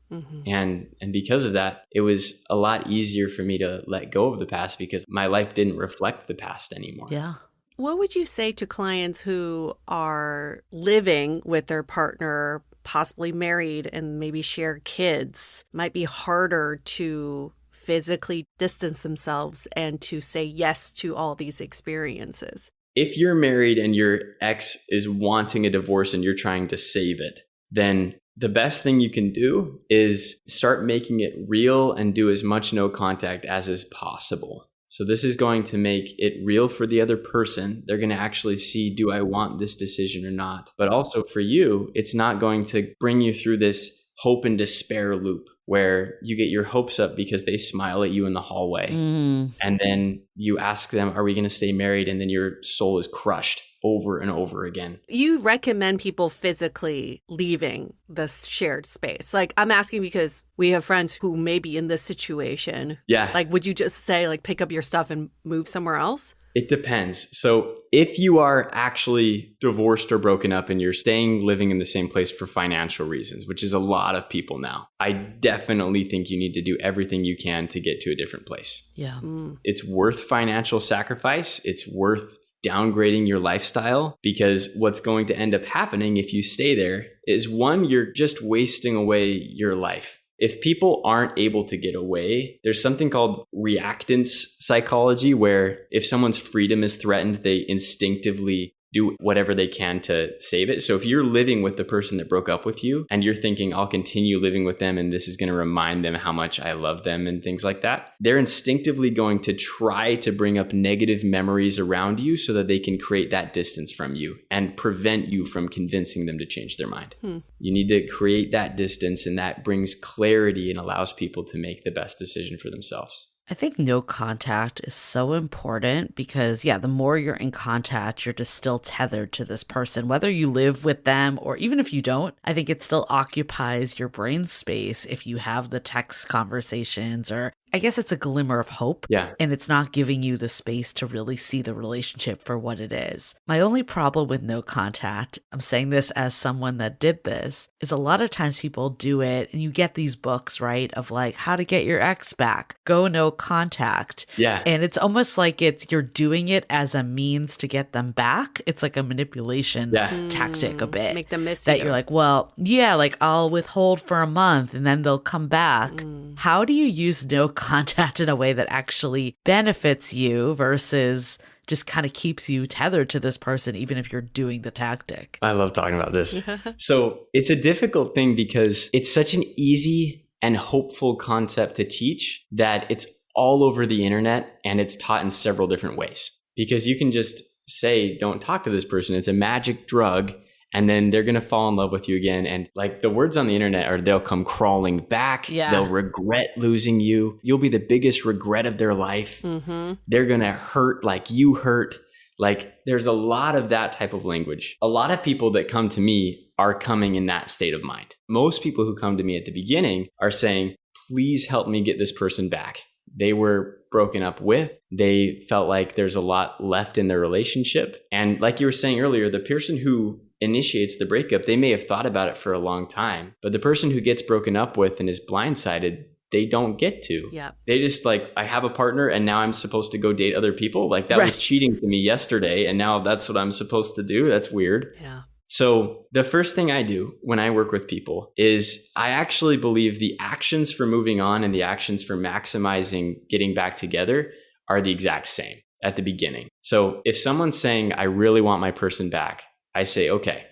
And because of that, it was a lot easier for me to let go of the past because my life didn't reflect the past anymore. Yeah. What would you say to clients who are living with their partner, possibly married, and maybe share kids? Might be harder to physically distance themselves and to say yes to all these experiences. If you're married and your ex is wanting a divorce and you're trying to save it, then the best thing you can do is start making it real and do as much no contact as is possible. So this is going to make it real for the other person. They're going to actually see, do I want this decision or not? But also for you, it's not going to bring you through this hope and despair loop where you get your hopes up because they smile at you in the hallway. And then you ask them, are we going to stay married? And then your soul is crushed over and over again. You recommend people physically leaving the shared space. Like, I'm asking because we have friends who may be in this situation. Yeah. Like, would you just say, like, pick up your stuff and move somewhere else? It depends. So if you are actually divorced or broken up and you're living in the same place for financial reasons, which is a lot of people now, I definitely think you need to do everything you can to get to a different place. Yeah. It's worth financial sacrifice. It's worth downgrading your lifestyle because what's going to end up happening if you stay there is one, you're just wasting away your life. If people aren't able to get away, there's something called reactance psychology where if someone's freedom is threatened, they instinctively do whatever they can to save it. So if you're living with the person that broke up with you and you're thinking, I'll continue living with them and this is going to remind them how much I love them and things like that, they're instinctively going to try to bring up negative memories around you so that they can create that distance from you and prevent you from convincing them to change their mind. You need to create that distance, and that brings clarity and allows people to make the best decision for themselves. I think no contact is so important because, yeah, the more you're in contact, you're just still tethered to this person, whether you live with them or even if you don't. I think it still occupies your brain space if you have the text conversations or I guess it's a glimmer of hope. Yeah. And it's not giving you the space to really see the relationship for what it is. My only problem with no contact, I'm saying this as someone that did this, is a lot of times people do it and you get these books, right, of like how to get your ex back, go no contact. Yeah. And it's almost like you're doing it as a means to get them back. It's like a manipulation tactic a bit. Make them miss that you. you're like, well, yeah, like I'll withhold for a month and then they'll come back. How do you use no contact in a way that actually benefits you versus just kind of keeps you tethered to this person, even if you're doing the tactic? I love talking about this. So it's a difficult thing because it's such an easy and hopeful concept to teach that it's all over the internet and it's taught in several different ways. Because you can just say, don't talk to this person. It's a magic drug. And then they're going to fall in love with you again. And like the words on the internet are they'll come crawling back. Yeah. They'll regret losing you. You'll be the biggest regret of their life. They're going to hurt like you hurt. Like there's a lot of that type of language. A lot of people that come to me are coming in that state of mind. Most people who come to me at the beginning are saying, please help me get this person back. They were broken up with. They felt like there's a lot left in their relationship. And like you were saying earlier, the person who initiates the breakup, they may have thought about it for a long time, but the person who gets broken up with and is blindsided, they don't get to. Yeah. They just like, I have a partner and now I'm supposed to go date other people. Like that was cheating to me yesterday. And now that's what I'm supposed to do. That's weird. Yeah. So the first thing I do when I work with people is I actually believe the actions for moving on and the actions for maximizing getting back together are the exact same at the beginning. So if someone's saying, I really want my person back, I say, okay,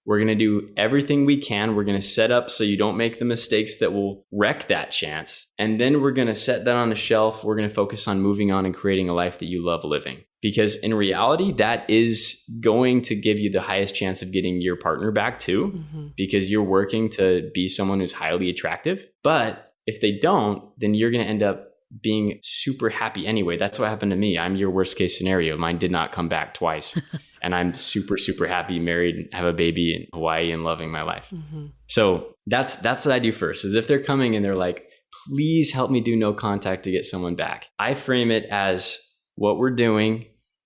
we're going to do everything we can. We're going to set up so you don't make the mistakes that will wreck that chance. And then we're going to set that on a shelf. We're going to focus on moving on and creating a life that you love living. Because in reality, that is going to give you the highest chance of getting your partner back too, because you're working to be someone who's highly attractive. But if they don't, then you're going to end up being super happy anyway. That's what happened to me. I'm your worst case scenario. Mine did not come back twice. And I'm super, super happy, married, and have a baby in Hawaii and loving my life. So that's what I do first, is if they're coming and they're like, please help me do no contact to get someone back. I frame it as what we're doing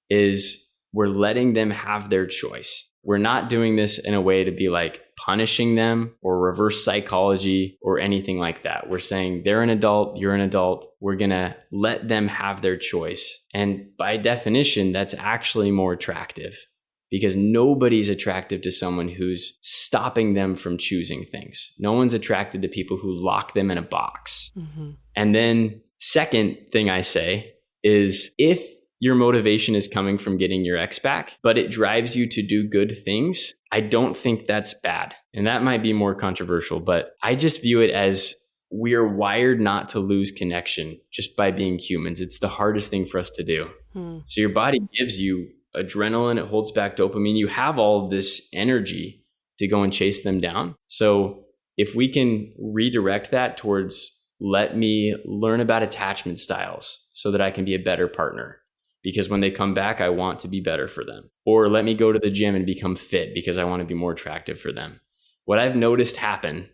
is we're letting them have their choice. We're not doing this in a way to be like punishing them or reverse psychology or anything like that. We're saying they're an adult, you're an adult. We're going to let them have their choice. And by definition, that's actually more attractive because nobody's attractive to someone who's stopping them from choosing things. No one's attracted to people who lock them in a box. And then second thing I say is if your motivation is coming from getting your ex back, but it drives you to do good things, I don't think that's bad. And that might be more controversial, but I just view it as we are wired not to lose connection just by being humans. It's the hardest thing for us to do. So your body gives you adrenaline, it holds back dopamine. You have all of this energy to go and chase them down. So if we can redirect that towards let me learn about attachment styles so that I can be a better partner. Because when they come back, I want to be better for them. Or let me go to the gym and become fit because I want to be more attractive for them. What I've noticed happen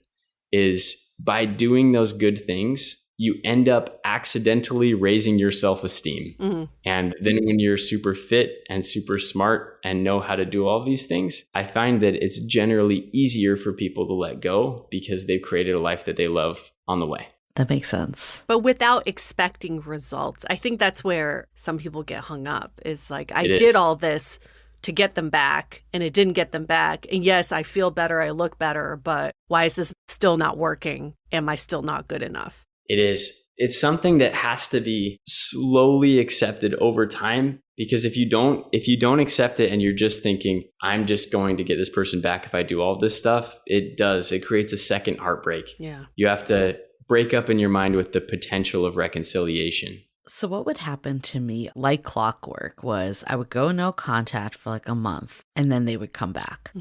is by doing those good things, you end up accidentally raising your self-esteem. And then when you're super fit and super smart and know how to do all these things, I find that it's generally easier for people to let go because they've created a life that they love on the way. That makes sense. But without expecting results. I think that's where some people get hung up is like, I did all this to get them back and it didn't get them back. And yes, I feel better. I look better. But why is this still not working? Am I still not good enough? It is. It's something that has to be slowly accepted over time. Because if you don't accept it and you're just thinking, I'm just going to get this person back if I do all this stuff, it creates a second heartbreak. Yeah. You have to break up in your mind with the potential of reconciliation. So what would happen to me like clockwork was I would go no contact for like a month and then they would come back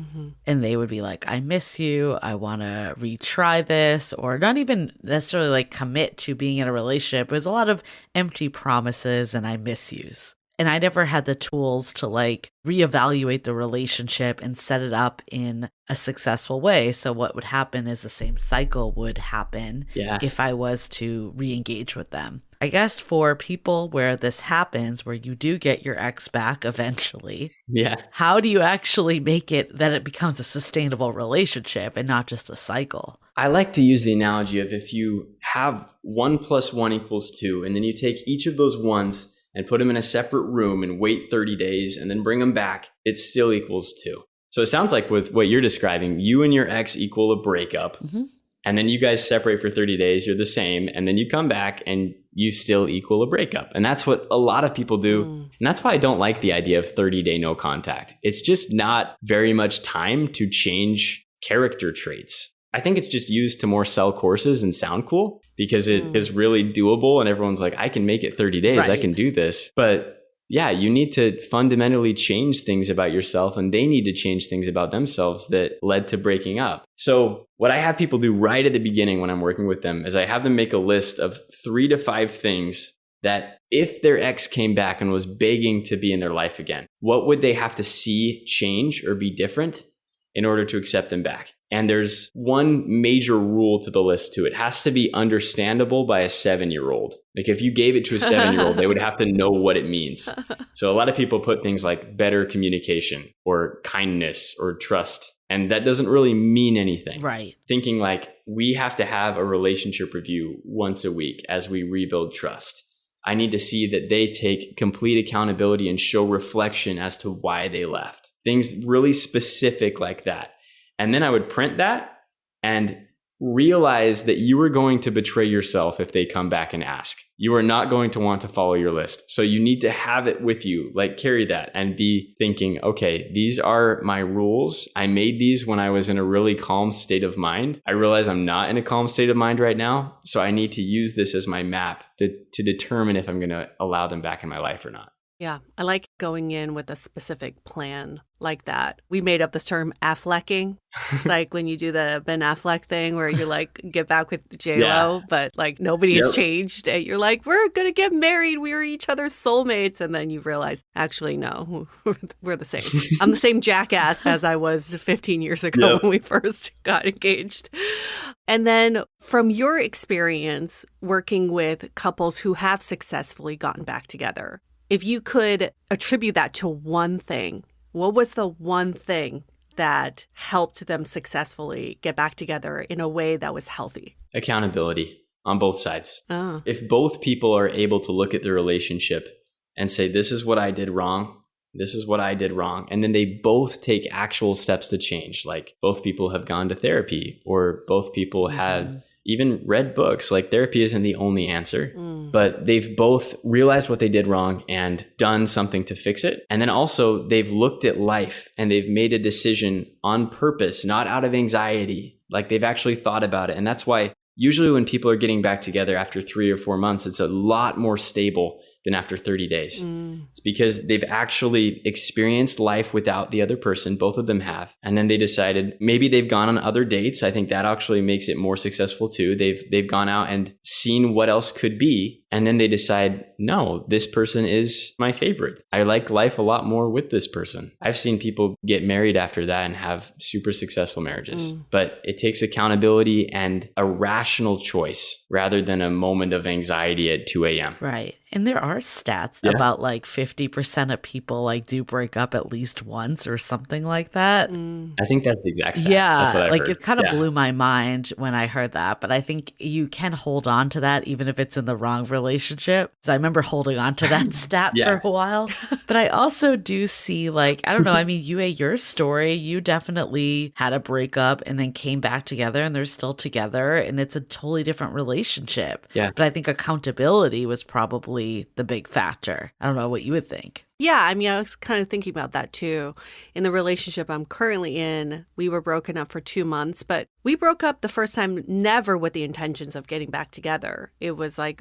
and they would be like, I miss you. I want to retry this, or not even necessarily like commit to being in a relationship. It was a lot of empty promises and I miss yous. And I never had the tools to like reevaluate the relationship and set it up in a successful way. So what would happen is the same cycle would happen if I was to re-engage with them. I guess for people where this happens, where you do get your ex back eventually, how do you actually make it that it becomes a sustainable relationship and not just a cycle? I like to use the analogy of if you have 1 + 1 = 2, and then you take each of those ones and put them in a separate room and wait 30 days and then bring them back, it still equals 2. So it sounds like with what you're describing, you and your ex equal a breakup. Mm-hmm. And then you guys separate for 30 days, you're the same. And then you come back and you still equal a breakup. And that's what a lot of people do. And that's why I don't like the idea of 30-day no contact. It's just not very much time to change character traits. I think it's just used to more sell courses and sound cool because it is really doable. And everyone's like, I can make it 30 days. Right. I can do this. But yeah, you need to fundamentally change things about yourself, and they need to change things about themselves that led to breaking up. So what I have people do right at the beginning when I'm working with them is I have them make a list of 3 to 5 things that if their ex came back and was begging to be in their life again, what would they have to see change or be different in order to accept them back? And there's one major rule to the list too. It has to be understandable by a 7-year-old. Like if you gave it to a 7-year-old, they would have to know what it means. So a lot of people put things like better communication or kindness or trust. And that doesn't really mean anything. Right. Thinking like we have to have a relationship review once a week as we rebuild trust. I need to see that they take complete accountability and show reflection as to why they left. Things really specific like that. And then I would print that and realize that you are going to betray yourself if they come back and ask. You are not going to want to follow your list. So you need to have it with you, like carry that and be thinking, okay, these are my rules. I made these when I was in a really calm state of mind. I realize I'm not in a calm state of mind right now. So I need to use this as my map to determine if I'm going to allow them back in my life or not. Yeah, I like going in with a specific plan like that. We made up this term Afflecking. It's like when you do the Ben Affleck thing where you like get back with J-Lo, but like nobody has changed. And you're like, we're going to get married. We're each other's soulmates. And then you realize, actually, no, we're the same. I'm the same jackass as I was 15 years ago when we first got engaged. And then from your experience working with couples who have successfully gotten back together, if you could attribute that to one thing, what was the one thing that helped them successfully get back together in a way that was healthy? Accountability on both sides. Oh. If both people are able to look at their relationship and say, this is what I did wrong, this is what I did wrong, and then they both take actual steps to change, like both people have gone to therapy or both people had even read books, like therapy isn't the only answer, but they've both realized what they did wrong and done something to fix it. And then also they've looked at life and they've made a decision on purpose, not out of anxiety. Like they've actually thought about it. And that's why usually when people are getting back together after 3 or 4 months, it's a lot more stable than after 30 days. It's because they've actually experienced life without the other person. Both of them have. And then they decided maybe they've gone on other dates. I think that actually makes it more successful too. They've gone out and seen what else could be. And then they decide, no, this person is my favorite. I like life a lot more with this person. I've seen people get married after that and have super successful marriages. But it takes accountability and a rational choice rather than a moment of anxiety at 2 a.m. Right. And there are stats about like 50% of people like do break up at least once or something like that. I think that's the exact stat. Yeah. That's what I've heard. It kind of blew my mind when I heard that. But I think you can hold on to that even if it's in the wrong relationship. So I remember holding on to that stat for a while. But I also do see like, I don't know, I mean, Yue, your story, you definitely had a breakup and then came back together and they're still together and it's a totally different relationship. Yeah. But I think accountability was probably the big factor. I don't know what you would think. Yeah, I mean, I was kind of thinking about that too. In the relationship I'm currently in, we were broken up for 2 months, but we broke up the first time never with the intentions of getting back together. It was like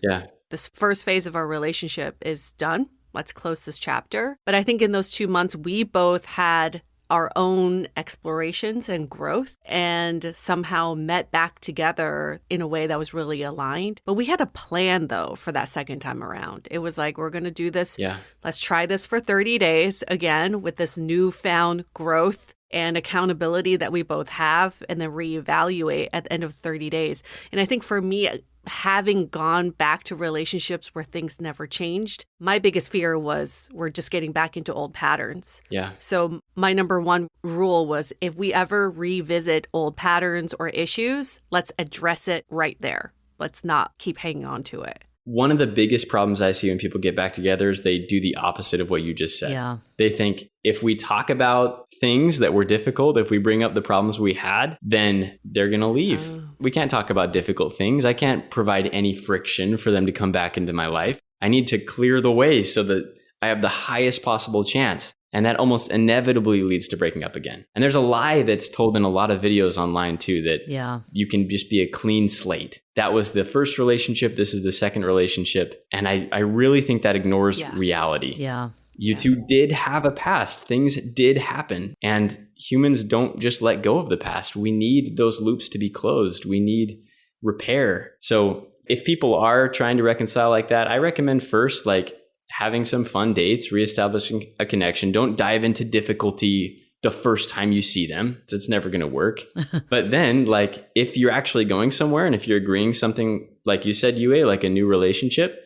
this first phase of our relationship is done. Let's close this chapter. But I think in those 2 months, we both had our own explorations and growth and somehow met back together in a way that was really aligned. But we had a plan, though, for that second time around. It was like, we're going to do this. Yeah. Let's try this for 30 days again with this newfound growth and accountability that we both have, and then reevaluate at the end of 30 days. And I think for me, having gone back to relationships where things never changed, my biggest fear was we're just getting back into old patterns. Yeah. So my number one rule was, if we ever revisit old patterns or issues, let's address it right there. Let's not keep hanging on to it. One of the biggest problems I see when people get back together is they do the opposite of what you just said. Yeah. They think if we talk about things that were difficult, if we bring up the problems we had, then they're going to leave. We can't talk about difficult things. I can't provide any friction for them to come back into my life. I need to clear the way so that I have the highest possible chance. And that almost inevitably leads to breaking up again. And there's a lie that's told in a lot of videos online too, that you can just be a clean slate. That was the first relationship. This is the second relationship. And I really think that ignores reality. Yeah. You two did have a past. Things did happen. And humans don't just let go of the past. We need those loops to be closed. We need repair. So if people are trying to reconcile like that, I recommend first, having some fun dates, reestablishing a connection. Don't dive into difficulty the first time you see them. It's never going to work. But then, if you're actually going somewhere and if you're agreeing something, like you said, Yue, like a new relationship,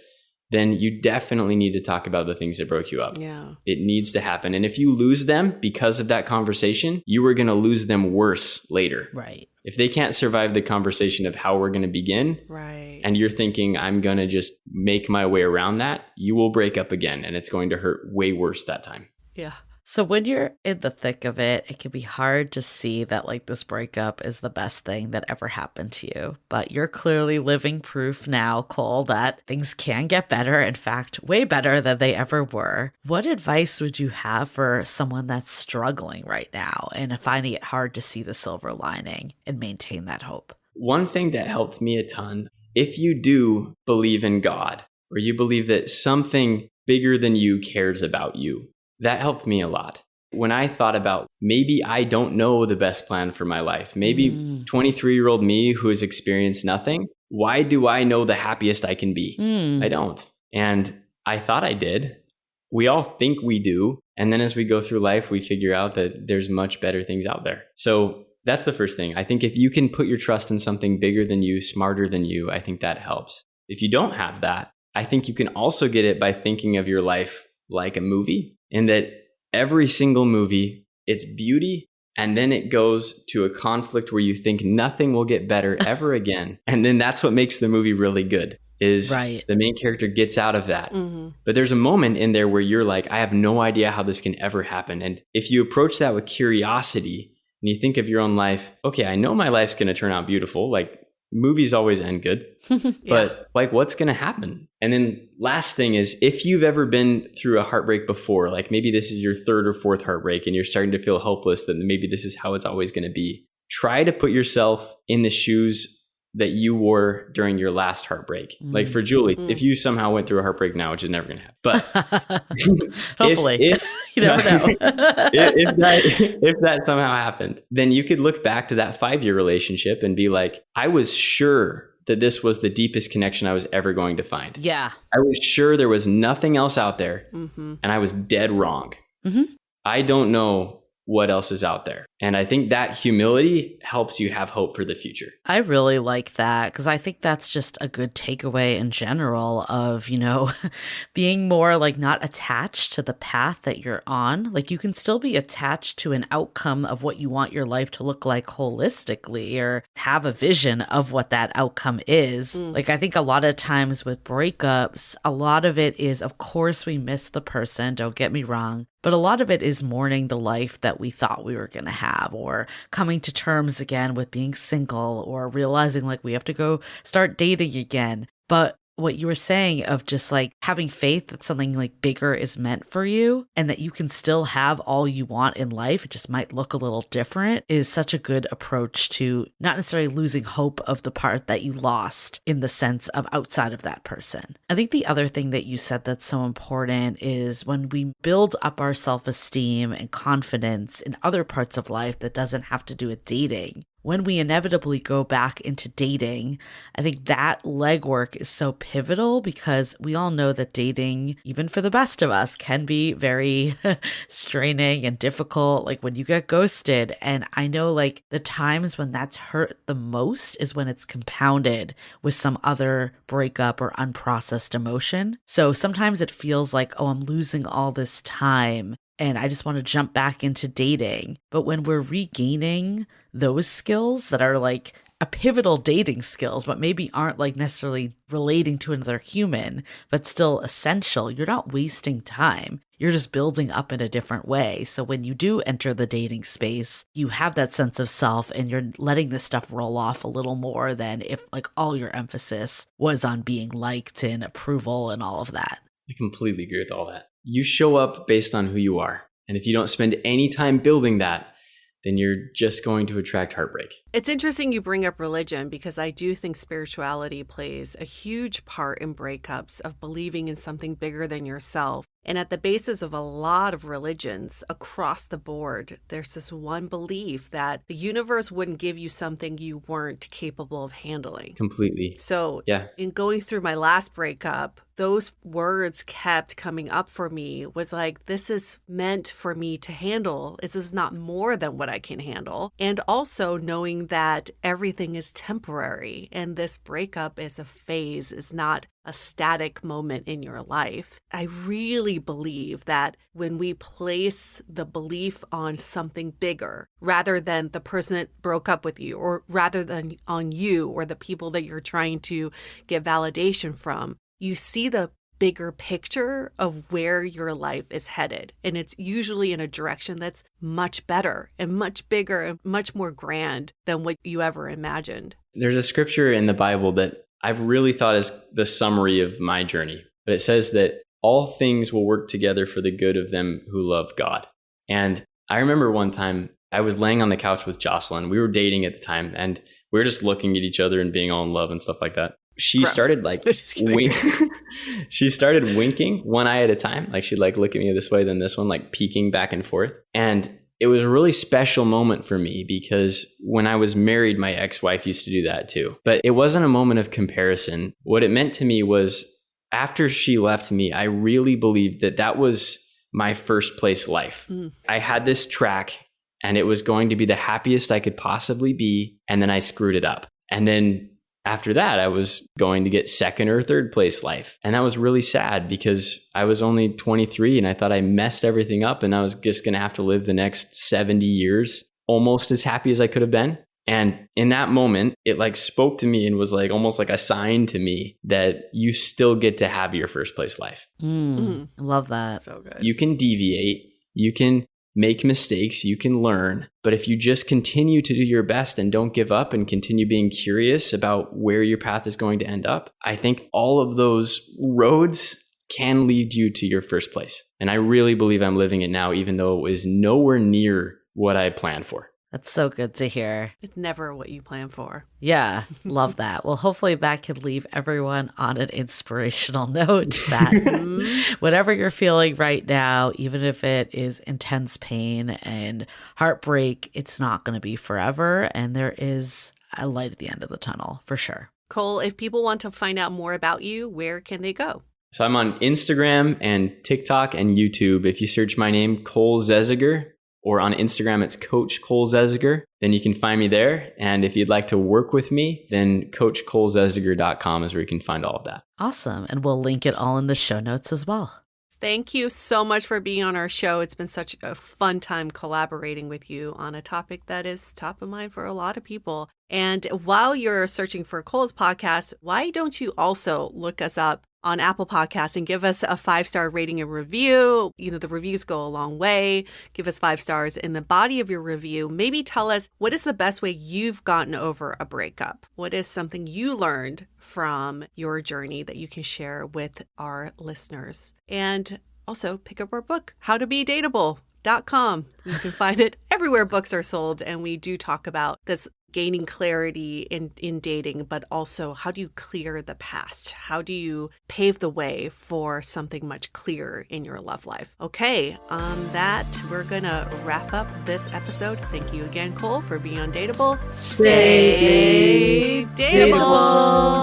then you definitely need to talk about the things that broke you up. Yeah. It needs to happen. And if you lose them because of that conversation, you are going to lose them worse later. Right. If they can't survive the conversation of how we're going to begin, right, and you're thinking, I'm going to just make my way around that, you will break up again, and it's going to hurt way worse that time. Yeah. So when you're in the thick of it, it can be hard to see that this breakup is the best thing that ever happened to you. But you're clearly living proof now, Cole, that things can get better. In fact, way better than they ever were. What advice would you have for someone that's struggling right now and finding it hard to see the silver lining and maintain that hope? One thing that helped me a ton, if you do believe in God, or you believe that something bigger than you cares about you, that helped me a lot. When I thought about, maybe I don't know the best plan for my life. Maybe 23-year-old me who has experienced nothing, why do I know the happiest I can be? I don't. And I thought I did. We all think we do. And then as we go through life, we figure out that there's much better things out there. So that's the first thing. I think if you can put your trust in something bigger than you, smarter than you, I think that helps. If you don't have that, I think you can also get it by thinking of your life like a movie, in that every single movie, it's beauty, and then it goes to a conflict where you think nothing will get better ever again. And then that's what makes the movie really good, is the main character gets out of that. But there's a moment in there where you're like, I have no idea how this can ever happen. And if you approach that with curiosity and you think of your own life, okay, I know my life's going to turn out beautiful. Movies always end good, but what's going to happen? And then last thing is, if you've ever been through a heartbreak before, maybe this is your third or fourth heartbreak and you're starting to feel hopeless, that maybe this is how it's always going to be. Try to put yourself in the shoes that you wore during your last heartbreak. For Julie, if you somehow went through a heartbreak now, which is never going to happen, but hopefully, if you never know. if that somehow happened, then you could look back to that 5-year relationship and be like, I was sure that this was the deepest connection I was ever going to find. Yeah. I was sure there was nothing else out there, and I was dead wrong. I don't know what else is out there. And I think that humility helps you have hope for the future. I really like that, because I think that's just a good takeaway in general of, being more not attached to the path that you're on. You can still be attached to an outcome of what you want your life to look like holistically, or have a vision of what that outcome is. I think a lot of times with breakups, a lot of it is, of course, we miss the person, don't get me wrong. But a lot of it is mourning the life that we thought we were going to have, or coming to terms again with being single, or realizing we have to go start dating again. But what you were saying of just like having faith that something like bigger is meant for you and that you can still have all you want in life, it just might look a little different, is such a good approach to not necessarily losing hope of the part that you lost in the sense of outside of that person. I think the other thing that you said that's so important is when we build up our self-esteem and confidence in other parts of life that doesn't have to do with dating, when we inevitably go back into dating, I think that legwork is so pivotal because we all know that dating, even for the best of us, can be very straining and difficult, like when you get ghosted. And I know like the times when that's hurt the most is when it's compounded with some other breakup or unprocessed emotion. So sometimes it feels like, oh, I'm losing all this time and I just want to jump back into dating. But when we're regaining those skills that are like a pivotal dating skills, but maybe aren't like necessarily relating to another human, but still essential, you're not wasting time. You're just building up in a different way. So when you do enter the dating space, you have that sense of self and you're letting this stuff roll off a little more than if like all your emphasis was on being liked and approval and all of that. I completely agree with all that. You show up based on who you are. And if you don't spend any time building that, then you're just going to attract heartbreak. It's interesting you bring up religion because I do think spirituality plays a huge part in breakups of believing in something bigger than yourself. And at the basis of a lot of religions across the board, there's this one belief that the universe wouldn't give you something you weren't capable of handling. Completely. So in going through my last breakup, those words kept coming up for me was like, this is meant for me to handle. This is not more than what I can handle. And also knowing that everything is temporary and this breakup is a phase, is not a static moment in your life. I really believe that when we place the belief on something bigger, rather than the person that broke up with you, or rather than on you or the people that you're trying to get validation from, you see the bigger picture of where your life is headed. And it's usually in a direction that's much better and much bigger and much more grand than what you ever imagined. There's a scripture in the Bible that I've really thought is the summary of my journey. But it says that all things will work together for the good of them who love God. And I remember one time I was laying on the couch with Jocelyn. We were dating at the time and we were just looking at each other and being all in love and stuff like that. She started like she started winking one eye at a time. Like she'd like look at me this way, then this one, like peeking back and forth. And it was a really special moment for me because when I was married, my ex-wife used to do that too. But it wasn't a moment of comparison. What it meant to me was after she left me, I really believed that that was my first place life. I had this track and it was going to be the happiest I could possibly be. And then I screwed it up. And then after that, I was going to get second or third place life. And that was really sad because I was only 23 and I thought I messed everything up and I was just going to have to live the next 70 years almost as happy as I could have been. And in that moment, it like spoke to me and was like almost like a sign to me that you still get to have your first place life. Love that. So good. You can deviate. You can make mistakes, you can learn. But if you just continue to do your best and don't give up and continue being curious about where your path is going to end up, I think all of those roads can lead you to your first place. And I really believe I'm living it now, even though it was nowhere near what I planned for. That's so good to hear. It's never what you plan for. Yeah, love that. Well, hopefully that can leave everyone on an inspirational note that whatever you're feeling right now, even if it is intense pain and heartbreak, it's not going to be forever. And there is a light at the end of the tunnel for sure. Cole, if people want to find out more about you, where can they go? So I'm on Instagram and TikTok and YouTube. If you search my name, Cole Zesiger, or on Instagram, it's Coach Cole Zesiger. Then you can find me there. And if you'd like to work with me, then CoachColeZesiger.com is where you can find all of that. Awesome. And we'll link it all in the show notes as well. Thank you so much for being on our show. It's been such a fun time collaborating with you on a topic that is top of mind for a lot of people. And while you're searching for Cole's podcast, why don't you also look us up on Apple Podcasts and give us a 5-star rating and review. The reviews go a long way. Give us 5 stars. In the body of your review, maybe tell us what is the best way you've gotten over a breakup? What is something you learned from your journey that you can share with our listeners? And also pick up our book, How to Be Dateable.com. You can find it everywhere books are sold. And we do talk about this gaining clarity in dating, but also how do you clear the past? How do you pave the way for something much clearer in your love life? Okay, on that, we're going to wrap up this episode. Thank you again, Cole, for being on Dateable. Stay Dateable.